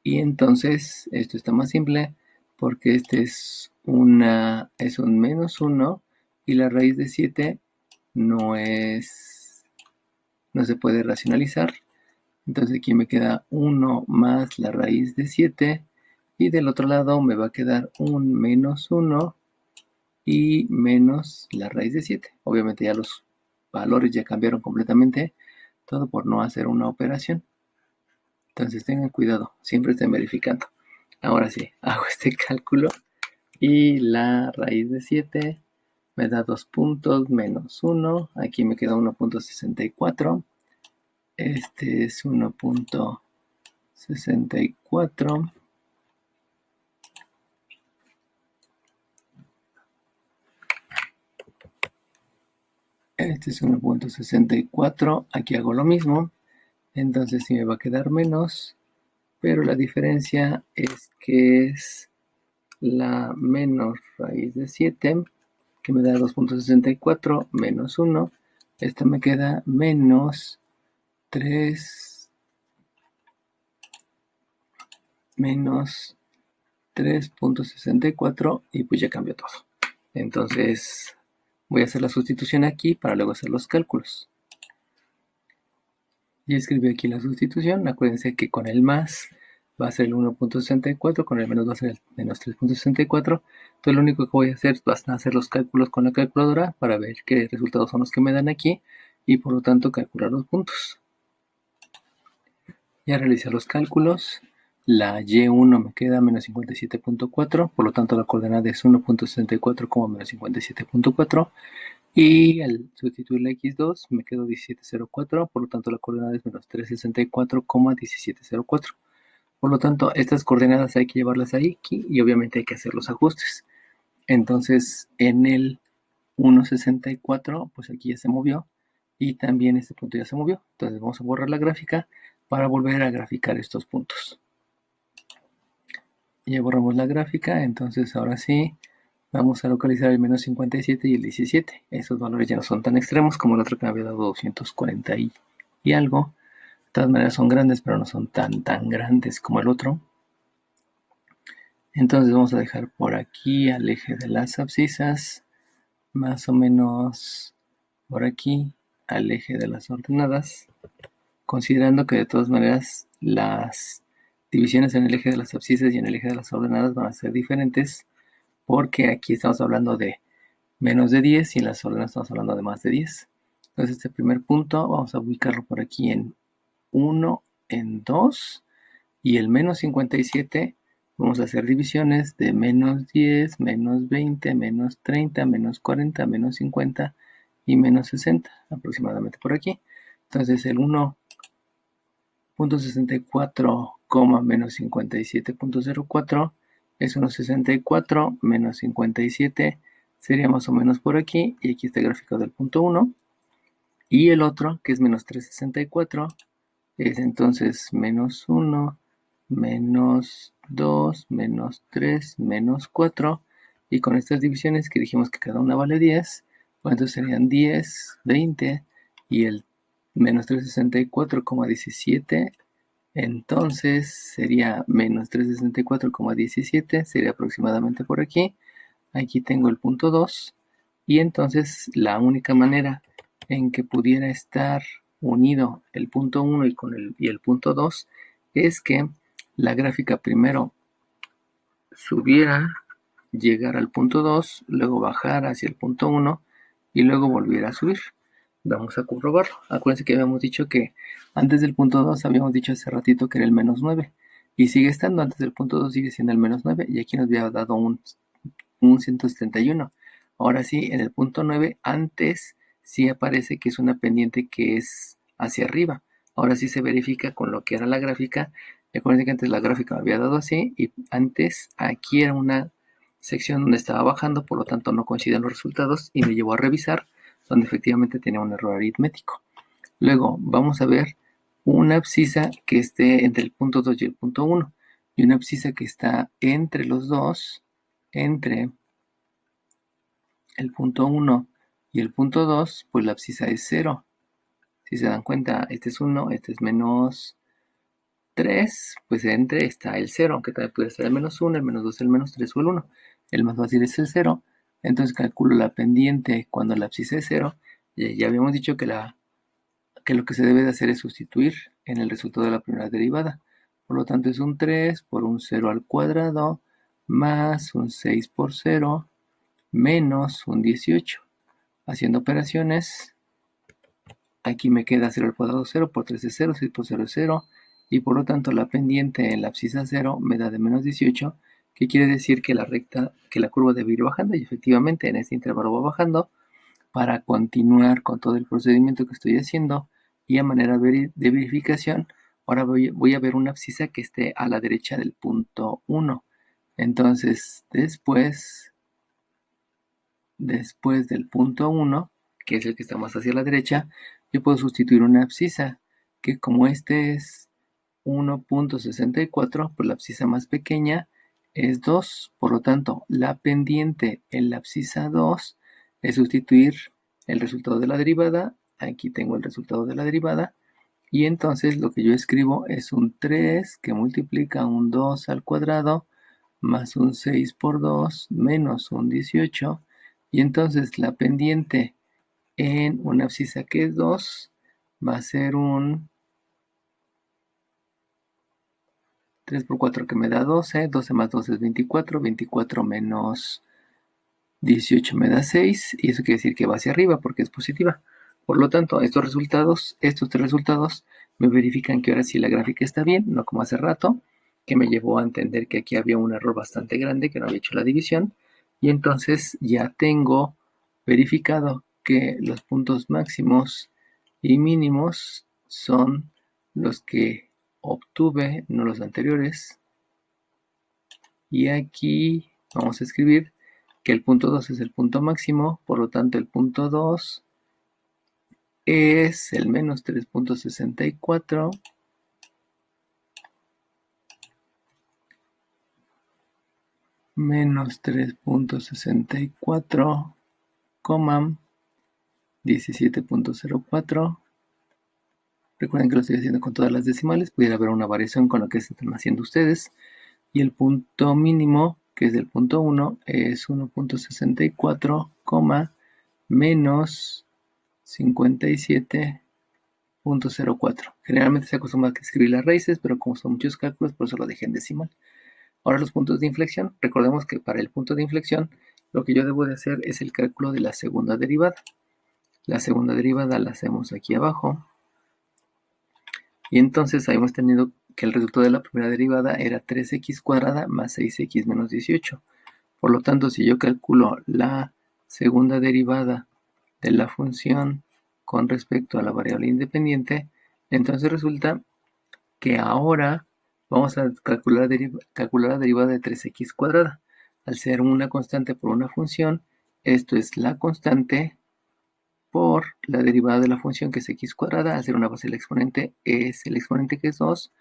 Speaker 1: y entonces esto está más simple porque este es un menos 1 y la raíz de 7 no se puede racionalizar. Entonces aquí me queda 1 más la raíz de 7 y del otro lado me va a quedar un menos 1 y menos la raíz de 7. Obviamente ya los valores ya cambiaron completamente, todo por no hacer una operación. Entonces tengan cuidado, siempre estén verificando. Ahora sí, hago este cálculo y la raíz de 7 me da 2 puntos menos 1. Aquí me queda 1.64. Este es 1.64. Este es 1.64. Aquí hago lo mismo. Entonces sí me va a quedar menos. Pero la diferencia es que es la menos raíz de 7, que me da 2.64 menos 1. Esta me queda menos 3 menos 3.64 y pues ya cambió todo. Entonces voy a hacer la sustitución aquí para luego hacer los cálculos. Ya escribí aquí la sustitución. Acuérdense que con el más va a ser el 1.64, con el menos va a ser el menos 3.64. Entonces lo único que voy a hacer es hacer los cálculos con la calculadora para ver qué resultados son los que me dan aquí y por lo tanto calcular los puntos. Ya realicé los cálculos. La Y1 me queda menos 57.4, por lo tanto la coordenada es 1.64 como menos 57.4. Y al sustituir la x2 me quedo 1704, por lo tanto la coordenada es menos 364,1704. Por lo tanto, estas coordenadas hay que llevarlas ahí aquí, y obviamente hay que hacer los ajustes. Entonces, en el 1.64, pues aquí ya se movió y también este punto ya se movió. Entonces vamos a borrar la gráfica para volver a graficar estos puntos. Ya borramos la gráfica, entonces ahora sí vamos a localizar el menos 57 y el 17. Esos valores ya no son tan extremos como el otro que me había dado 240 y algo. De todas maneras son grandes, pero no son tan grandes como el otro. Entonces vamos a dejar por aquí al eje de las abscisas, más o menos por aquí al eje de las ordenadas, considerando que de todas maneras las divisiones en el eje de las abscisas y en el eje de las ordenadas van a ser diferentes, porque aquí estamos hablando de menos de 10 y en las ordenadas estamos hablando de más de 10. Entonces este primer punto vamos a ubicarlo por aquí en 1, en 2 y el menos 57 vamos a hacer divisiones de menos 10, menos 20, menos 30, menos 40, menos 50 y menos 60 aproximadamente por aquí. Entonces el 1.64, menos 57.04 es 1.64 menos 57 sería más o menos por aquí, y aquí está el gráfico del punto 1, y el otro que es menos 364 es entonces menos 1, menos 2, menos 3, menos 4, y con estas divisiones que dijimos que cada una vale 10, pues entonces serían 10, 20, y el menos 364,17, entonces sería menos 364,17, sería aproximadamente por aquí. Aquí tengo el punto 2, y entonces la única manera en que pudiera estar unido el punto 1 y el punto 2 es que la gráfica primero subiera, llegara al punto 2, luego bajara hacia el punto 1 y luego volviera a subir. Vamos a comprobarlo. Acuérdense que habíamos dicho que antes del punto 2 habíamos dicho hace ratito que era el menos 9. y sigue estando antes del punto 2, sigue siendo el menos 9, y aquí nos había dado un 171. Ahora sí, en el punto 9, antes sí aparece que es una pendiente que es hacia arriba. Ahora sí se verifica con lo que era la gráfica. Recuerden que antes la gráfica me había dado así, y antes aquí era una sección donde estaba bajando, por lo tanto no coinciden los resultados, y me llevó a revisar donde efectivamente tenía un error aritmético. Luego vamos a ver una abscisa que esté entre el punto 2 y el punto 1, y una abscisa que está entre los dos, entre el punto 1 y el punto 2, pues la abscisa es 0. Si se dan cuenta, este es 1, este es menos 3, pues entre está el 0, aunque también puede ser el menos 1, el menos 2, el menos 3 o el 1. El más fácil es el 0, entonces calculo la pendiente cuando la abscisa es 0. Y ya habíamos dicho que lo que se debe de hacer es sustituir en el resultado de la primera derivada. Por lo tanto, es un 3 por un 0 al cuadrado más un 6 por 0 menos un 18. Haciendo operaciones, aquí me queda 0 al cuadrado 0, por 3 es 0, 6 por 0 es 0, y por lo tanto la pendiente en la abscisa 0 me da de menos 18, que quiere decir que la curva debe ir bajando, y efectivamente en este intervalo va bajando. Para continuar con todo el procedimiento que estoy haciendo y a manera de verificación, ahora voy a ver una abscisa que esté a la derecha del punto 1. Entonces, después del punto 1, que es el que está más hacia la derecha, yo puedo sustituir una abscisa, que como este es 1.64, pues la abscisa más pequeña es 2. Por lo tanto, la pendiente en la abscisa 2 es sustituir el resultado de la derivada. Aquí tengo el resultado de la derivada. Y entonces lo que yo escribo es un 3 que multiplica un 2 al cuadrado más un 6 por 2 menos un 18. Y entonces la pendiente en una abscisa que es 2 va a ser un 3 por 4 que me da 12, 12 más 2 es 24, 24 menos 18 me da 6, y eso quiere decir que va hacia arriba porque es positiva. Por lo tanto, estos tres resultados, me verifican que ahora sí la gráfica está bien, no como hace rato, que me llevó a entender que aquí había un error bastante grande, que no había hecho la división, y entonces ya tengo verificado que los puntos máximos y mínimos son los que obtuve, no los anteriores. Y aquí vamos a escribir que el punto 2 es el punto máximo, por lo tanto el punto 2 es el menos 3.64 menos 3.64, 17.04. Recuerden que lo estoy haciendo con todas las decimales, pudiera haber una variación con lo que están haciendo ustedes. Y el punto mínimo, que es el punto 1, es 1.64, menos 57.04. Generalmente se acostumbra a escribir las raíces, pero como son muchos cálculos, por eso lo dejé en decimal. Ahora los puntos de inflexión. Recordemos que para el punto de inflexión, lo que yo debo de hacer es el cálculo de la segunda derivada. La segunda derivada la hacemos aquí abajo. Y entonces habíamos tenido que el resultado de la primera derivada era 3x cuadrada más 6x menos 18. Por lo tanto, si yo calculo la segunda derivada de la función con respecto a la variable independiente, entonces resulta que ahora vamos a calcular la derivada de 3x cuadrada. Al ser una constante por una función, esto es la constante por la derivada de la función, que es x cuadrada. Al ser una base del exponente, es el exponente, que es 2,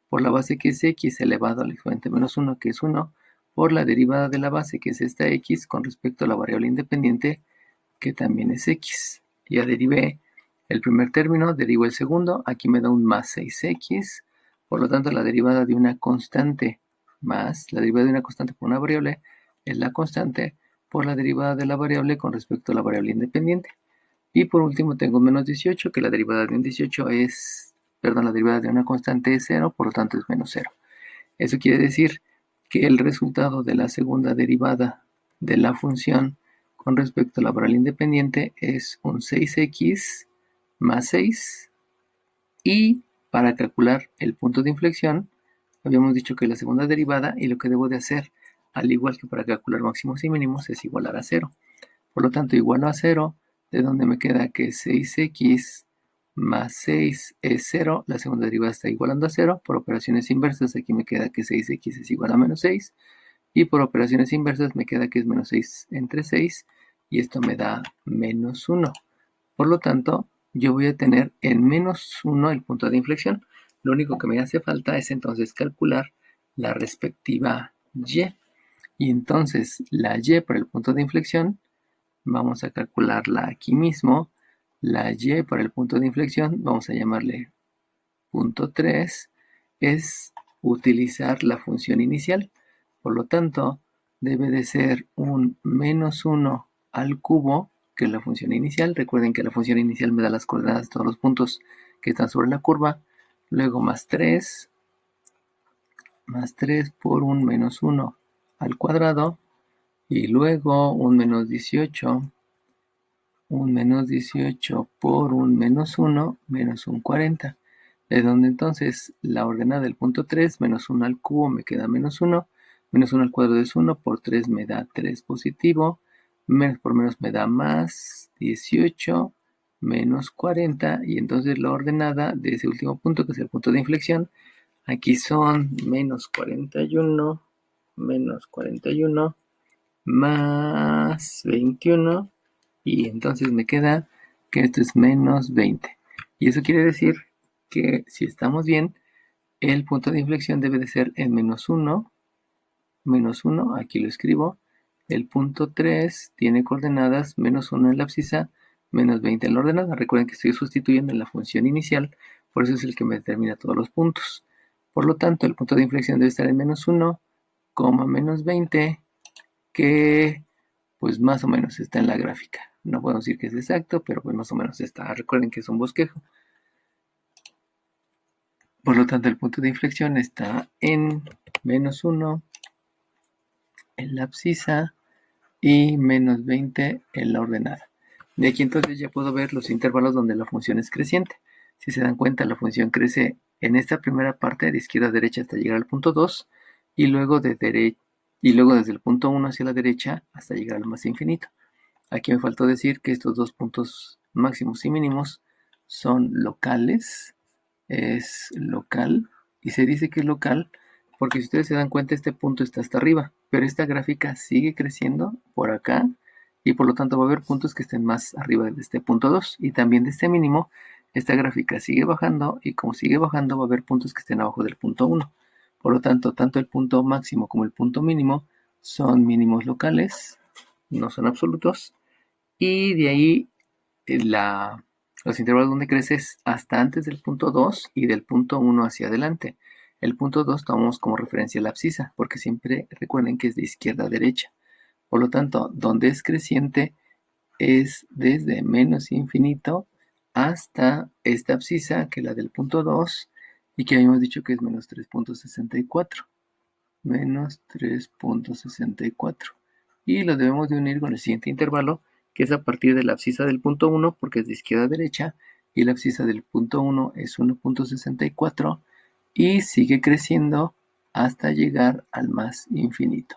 Speaker 1: por la base, que es x, elevado al exponente menos 1, que es 1, por la derivada de la base, que es esta x, con respecto a la variable independiente, que también es x. Ya derivé el primer término, derivo el segundo, aquí me da un más 6x, por lo tanto la derivada de una constante más la derivada de una constante por una variable es la constante por la derivada de la variable con respecto a la variable independiente. Y por último tengo menos 18, que la derivada de un 18 es, perdón, la derivada de una constante es 0, por lo tanto es menos 0. Eso quiere decir que el resultado de la segunda derivada de la función con respecto a la variable independiente es un 6x más 6. Y para calcular el punto de inflexión, Habíamos dicho que la segunda derivada y lo que debo de hacer, al igual que para calcular máximos y mínimos, es igualar a 0. Por lo tanto, igualo a 0, de donde me queda que 6x más 6 es 0. La segunda derivada está igualando a 0. Por operaciones inversas, aquí me queda que 6x es igual a menos 6. Y por operaciones inversas me queda que es menos 6 entre 6. Y esto me da menos 1. Por lo tanto, yo voy a tener en menos 1 el punto de inflexión. Lo único que me hace falta es entonces calcular la respectiva y. Y entonces la y para el punto de inflexión, vamos a calcularla aquí mismo. La y para el punto de inflexión, vamos a llamarle punto 3, es utilizar la función inicial. Por lo tanto, debe de ser un menos 1 al cubo, que es la función inicial. Recuerden que la función inicial me da las coordenadas de todos los puntos que están sobre la curva. Luego más 3 por un menos 1 al cuadrado. Y luego un menos 18 por un menos 1 menos un 40. De donde entonces la ordenada del punto 3 menos 1 al cubo me queda menos 1. Menos 1 al cuadrado es 1, por 3 me da 3 positivo. Menos por menos me da más 18 menos 40. Y entonces la ordenada de ese último punto, que es el punto de inflexión, aquí son menos 41 más 21. Y entonces me queda que esto es menos 20. Y eso quiere decir que si estamos bien, el punto de inflexión debe de ser en menos 1, aquí lo escribo. El punto 3 tiene coordenadas menos 1 en la abscisa, menos 20 en la ordenada. Recuerden que estoy sustituyendo en la función inicial, por eso es el que me determina todos los puntos. Por lo tanto, el punto de inflexión debe estar en menos 1, menos 20, que pues más o menos está en la gráfica. No podemos decir que es exacto, pero pues más o menos está. Recuerden que es un bosquejo. Por lo tanto, el punto de inflexión está en menos 1 en la abscisa y menos 20 en la ordenada. De aquí entonces ya puedo ver los intervalos donde la función es creciente. Si se dan cuenta, la función crece en esta primera parte de izquierda a derecha hasta llegar al punto 2 y luego desde el punto 1 hacia la derecha hasta llegar al más infinito. Aquí me faltó decir que estos dos puntos máximos y mínimos son locales. Es local. Y se dice que es local porque si ustedes se dan cuenta, este punto está hasta arriba. Pero esta gráfica sigue creciendo por acá. Y por lo tanto va a haber puntos que estén más arriba de este punto 2. Y también de este mínimo, esta gráfica sigue bajando. Y como sigue bajando, va a haber puntos que estén abajo del punto 1. Por lo tanto, tanto el punto máximo como el punto mínimo son mínimos locales. No son absolutos. Y de ahí los intervalos donde creces hasta antes del punto 2 y del punto 1 hacia adelante. El punto 2 tomamos como referencia la abscisa, porque siempre recuerden que es de izquierda a derecha. Por lo tanto, donde es creciente es desde menos infinito hasta esta abscisa, que es la del punto 2, y que habíamos dicho que es menos 3.64. Menos 3.64. Y lo debemos de unir con el siguiente intervalo, que es a partir de la abscisa del punto 1, porque es de izquierda a derecha, y la abscisa del punto 1 es 1.64, y sigue creciendo hasta llegar al más infinito.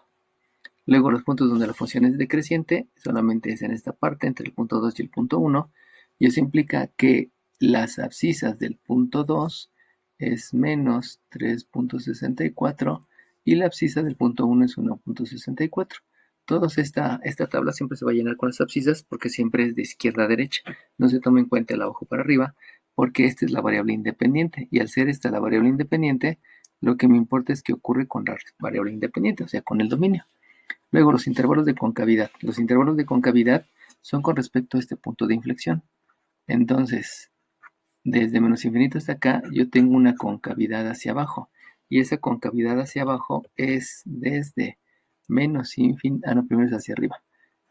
Speaker 1: Luego los puntos donde la función es decreciente solamente es en esta parte, entre el punto 2 y el punto 1, y eso implica que las abscisas del punto 2 es menos 3.64 y la abscisa del punto 1 es 1.64. Toda esta tabla siempre se va a llenar con las abscisas porque siempre es de izquierda a derecha. No se toma en cuenta el abajo para arriba porque esta es la variable independiente. Y al ser esta la variable independiente, lo que me importa es qué ocurre con la variable independiente, o sea, con el dominio. Luego, los intervalos de concavidad. Los intervalos de concavidad son con respecto a este punto de inflexión. Entonces, desde menos infinito hasta acá, yo tengo una concavidad hacia abajo. Y esa concavidad hacia abajo es desde menos infinito. No, primero es hacia arriba.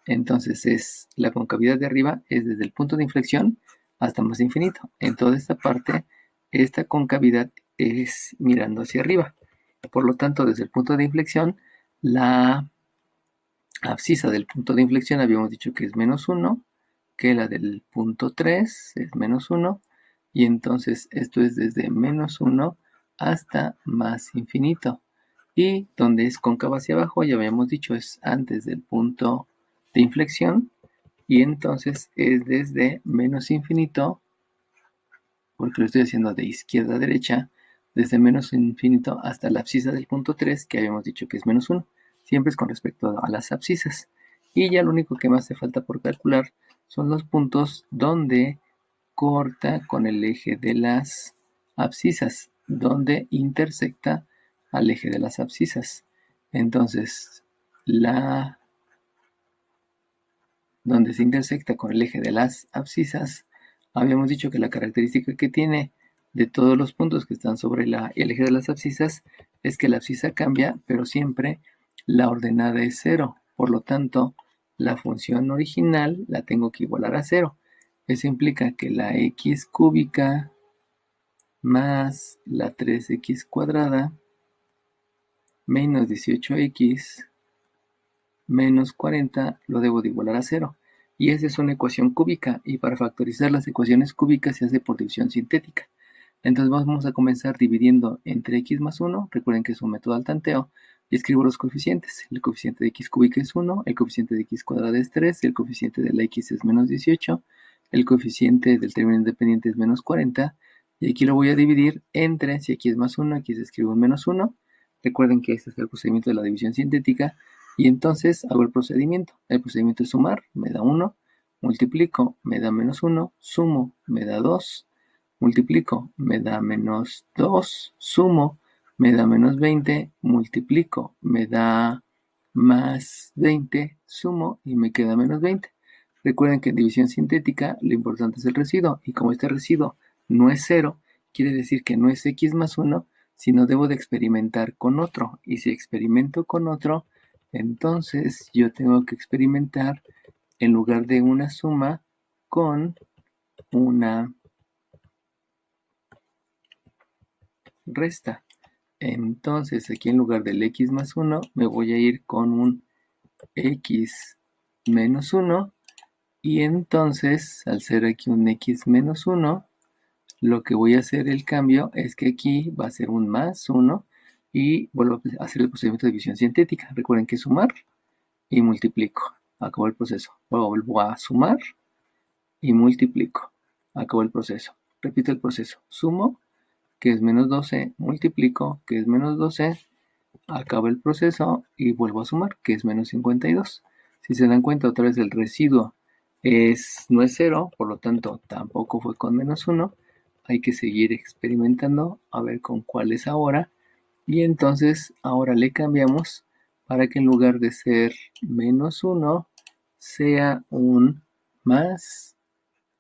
Speaker 1: Entonces, la concavidad de arriba es desde el punto de inflexión hasta más infinito. En toda esta parte, esta concavidad es mirando hacia arriba. Por lo tanto, desde el punto de inflexión, la abscisa del punto de inflexión habíamos dicho que es menos 1, que la del punto 3 es menos 1, y entonces esto es desde menos 1 hasta más infinito. Y donde es cóncava hacia abajo, ya habíamos dicho, es antes del punto de inflexión. Y entonces es desde menos infinito, porque lo estoy haciendo de izquierda a derecha, desde menos infinito hasta la abscisa del punto 3, que habíamos dicho que es menos 1. Siempre es con respecto a las abscisas. Y ya lo único que me hace falta por calcular son los puntos donde corta con el eje de las abscisas, donde intersecta al eje de las abscisas. Entonces, donde se intersecta con el eje de las abscisas, habíamos dicho que la característica que tiene de todos los puntos que están sobre el eje de las abscisas es que la abscisa cambia, pero siempre la ordenada es 0. Por lo tanto, la función original la tengo que igualar a 0. Eso implica que la x cúbica más la 3x cuadrada menos 18x menos 40 lo debo de igualar a 0. Y esa es una ecuación cúbica, y para factorizar las ecuaciones cúbicas se hace por división sintética. Entonces vamos a comenzar dividiendo entre x más 1, recuerden que es un método al tanteo, y escribo los coeficientes. El coeficiente de x cúbica es 1, el coeficiente de x cuadrada es 3, el coeficiente de la x es menos 18, el coeficiente del término independiente es menos 40, y aquí lo voy a dividir entre, si aquí es más 1, aquí se escribe un menos 1. Recuerden que este es el procedimiento de la división sintética, y entonces hago el procedimiento. El procedimiento es sumar, me da 1, multiplico, me da menos 1, sumo, me da 2, multiplico, me da menos 2, sumo, me da menos 20, multiplico, me da más 20, sumo y me queda menos 20. Recuerden que en división sintética lo importante es el residuo, y como este residuo no es 0, quiere decir que no es x más 1, sino debo de experimentar con otro. Y si experimento con otro, entonces yo tengo que experimentar en lugar de una suma con una resta. Entonces aquí en lugar del x más 1 me voy a ir con un x menos 1, y entonces al ser aquí un x menos 1, lo que voy a hacer el cambio es que aquí va a ser un más 1 y vuelvo a hacer el procedimiento de división sintética. Recuerden que sumar y multiplico. Acabó el proceso. Luego vuelvo a sumar y multiplico. Acabó el proceso. Repito el proceso. Sumo, que es menos 12, multiplico, que es menos 12, acabo el proceso y vuelvo a sumar, que es menos 52. Si se dan cuenta, otra vez el residuo no es 0, por lo tanto tampoco fue con menos 1. Hay que seguir experimentando a ver con cuál es ahora. Y entonces ahora le cambiamos para que en lugar de ser menos 1 sea un más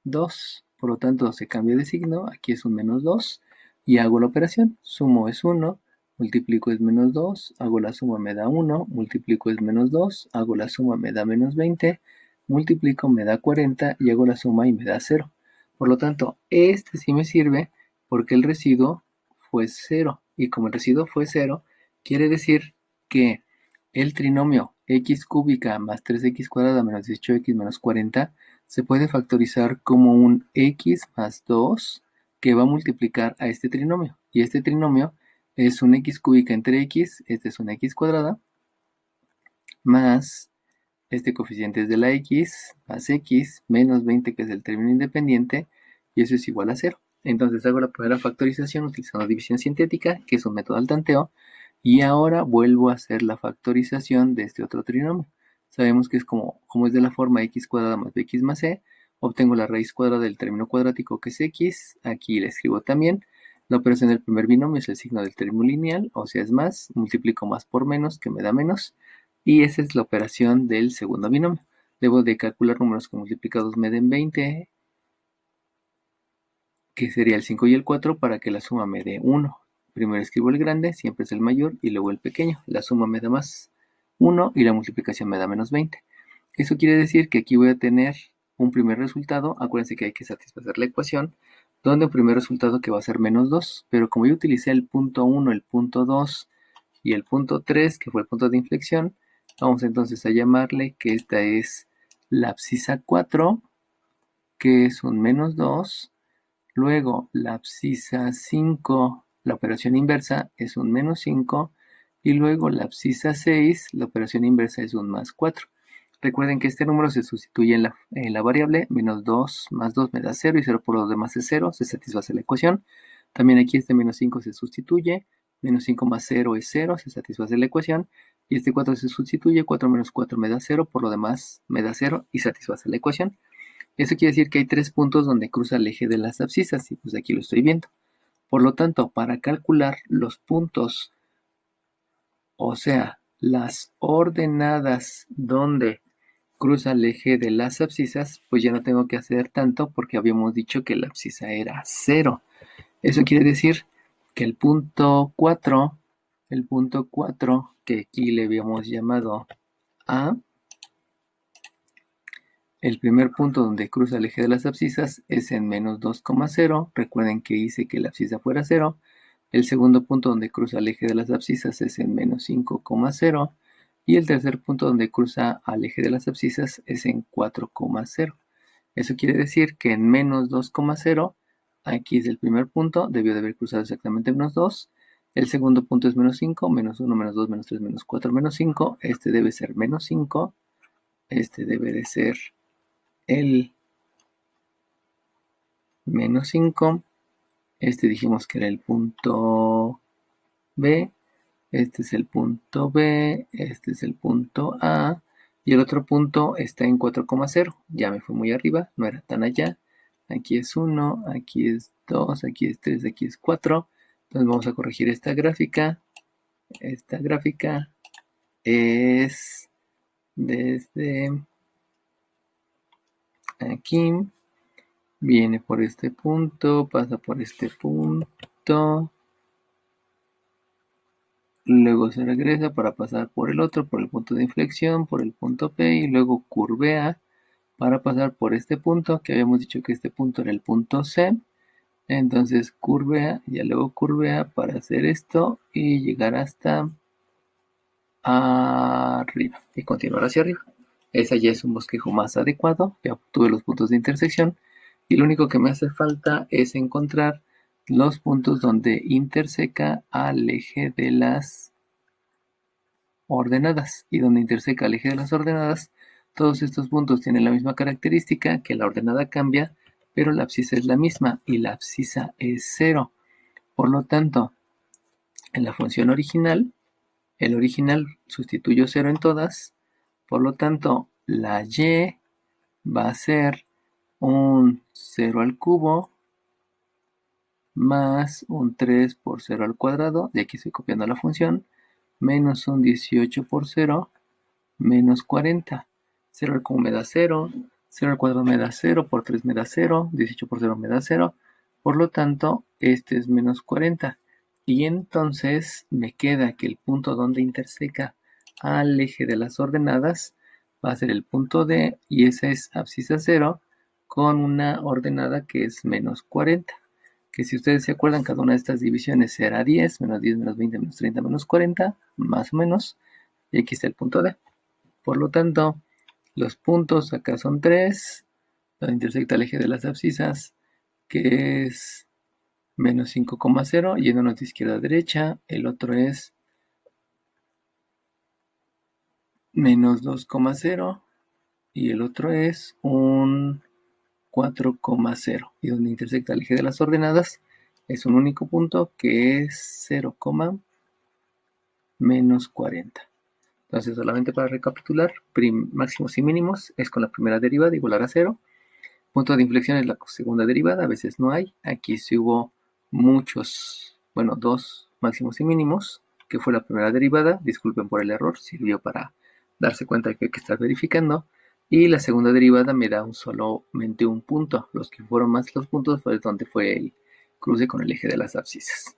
Speaker 1: 2. Por lo tanto, se cambia de signo. Aquí es un menos 2. Y hago la operación. Sumo es 1. Multiplico es menos 2. Hago la suma, me da 1. Multiplico es menos 2. Hago la suma, me da menos 20. Multiplico, me da 40. Y hago la suma y me da 0. Por lo tanto, este sí me sirve porque el residuo fue 0. Y como el residuo fue 0, quiere decir que el trinomio x cúbica más 3x cuadrada menos 18x menos 40 se puede factorizar como un x más 2 que va a multiplicar a este trinomio. Y este trinomio es un x cúbica entre x, este es una x cuadrada, más este coeficiente es de la x, más x, menos 20 que es el término independiente, y eso es igual a 0. Entonces hago la primera factorización utilizando división sintética, que es un método al tanteo, y ahora vuelvo a hacer la factorización de este otro trinomio. Sabemos que es como es de la forma x cuadrada más bx más c, obtengo la raíz cuadrada del término cuadrático que es x, aquí le escribo también. La operación del primer binomio es el signo del término lineal, o sea es más, multiplico más por menos, que me da menos, y esa es la operación del segundo binomio. Debo de calcular números que multiplicados me den 20, que sería el 5 y el 4, para que la suma me dé 1. Primero escribo el grande, siempre es el mayor, y luego el pequeño. La suma me da más 1 y la multiplicación me da menos 20. Eso quiere decir que aquí voy a tener un primer resultado. Acuérdense que hay que satisfacer la ecuación, donde un primer resultado que va a ser menos 2, pero como yo utilicé el punto 1, el punto 2 y el punto 3, que fue el punto de inflexión, vamos entonces a llamarle que esta es la abscisa 4, que es un menos 2. Luego la abscisa 5, la operación inversa es un menos 5 y luego la abscisa 6, la operación inversa es un más 4. Recuerden que este número se sustituye en la variable, menos 2 más 2 me da 0 y 0 por los demás es 0, se satisface la ecuación. También aquí este menos 5 se sustituye, menos 5 más 0 es 0, se satisface la ecuación. Y este 4 se sustituye, 4 menos 4 me da 0, por lo demás me da 0 y satisface la ecuación. Eso quiere decir que hay 3 puntos donde cruza el eje de las abscisas y pues aquí lo estoy viendo. Por lo tanto, para calcular los puntos, o sea, las ordenadas donde cruza el eje de las abscisas, pues ya no tengo que hacer tanto porque habíamos dicho que la abscisa era 0. Eso quiere decir que el punto 4, que aquí le habíamos llamado A, el primer punto donde cruza el eje de las abscisas es en menos 2,0. Recuerden que hice que la abscisa fuera 0. El segundo punto donde cruza el eje de las abscisas es en menos 5,0. Y el tercer punto donde cruza al eje de las abscisas es en 4,0. Eso quiere decir que en menos 2,0, aquí es el primer punto, debió de haber cruzado exactamente menos 2. El segundo punto es menos 5, menos 1, menos 2, menos 3, menos 4, menos 5. Este debe ser menos 5. Este debe de ser el menos 5. Este dijimos que era el punto B. Este es el punto B. Este es el punto A. Y el otro punto está en 4,0. Ya me fui muy arriba, no era tan allá. Aquí es 1, aquí es 2, aquí es 3, aquí es 4. Entonces vamos a corregir esta gráfica. Esta gráfica es desde aquí. Viene por este punto, pasa por este punto. Luego se regresa para pasar por el otro, por el punto de inflexión, por el punto P y luego curvea para pasar por este punto, que habíamos dicho que este punto era el punto C. Entonces curvea, ya luego curvea para hacer esto y llegar hasta arriba y continuar hacia arriba. Ese ya es un bosquejo más adecuado, ya obtuve los puntos de intersección y lo único que me hace falta es encontrar los puntos donde interseca al eje de las ordenadas y donde interseca el eje de las ordenadas. Todos estos puntos tienen la misma característica, que la ordenada cambia, pero la abscisa es la misma y la abscisa es 0. Por lo tanto, en la función original, el original sustituyo 0 en todas, por lo tanto, la y va a ser un 0 al cubo más un 3 por 0 al cuadrado, de aquí estoy copiando la función, menos un 18 por 0, menos 40. 0 al cubo me da 0, 0 al cuadrado me da 0, por 3 me da 0, 18 por 0 me da 0, por lo tanto, este es menos 40. Y entonces me queda que el punto donde interseca al eje de las ordenadas va a ser el punto D, y esa es abscisa 0 con una ordenada que es menos 40. Que si ustedes se acuerdan, cada una de estas divisiones será 10, menos 10, menos 20, menos 30, menos 40, más o menos. Y aquí está el punto D. Por lo tanto, los puntos acá son 3, donde intersecta el eje de las abscisas, que es menos 5,0, yéndonos de izquierda a derecha. El otro es menos 2,0 y el otro es un 4,0. Y donde intersecta el eje de las ordenadas es un único punto que es 0, menos 40. Entonces, solamente para recapitular, máximos y mínimos es con la primera derivada igual a 0. Punto de inflexión es la segunda derivada, a veces no hay. Aquí sí hubo muchos, bueno, 2 máximos y mínimos, que fue la primera derivada. Disculpen por el error, sirvió para darse cuenta que hay que estar verificando. Y la segunda derivada me da solamente un punto. Los que fueron más los puntos fue donde fue el cruce con el eje de las abscisas.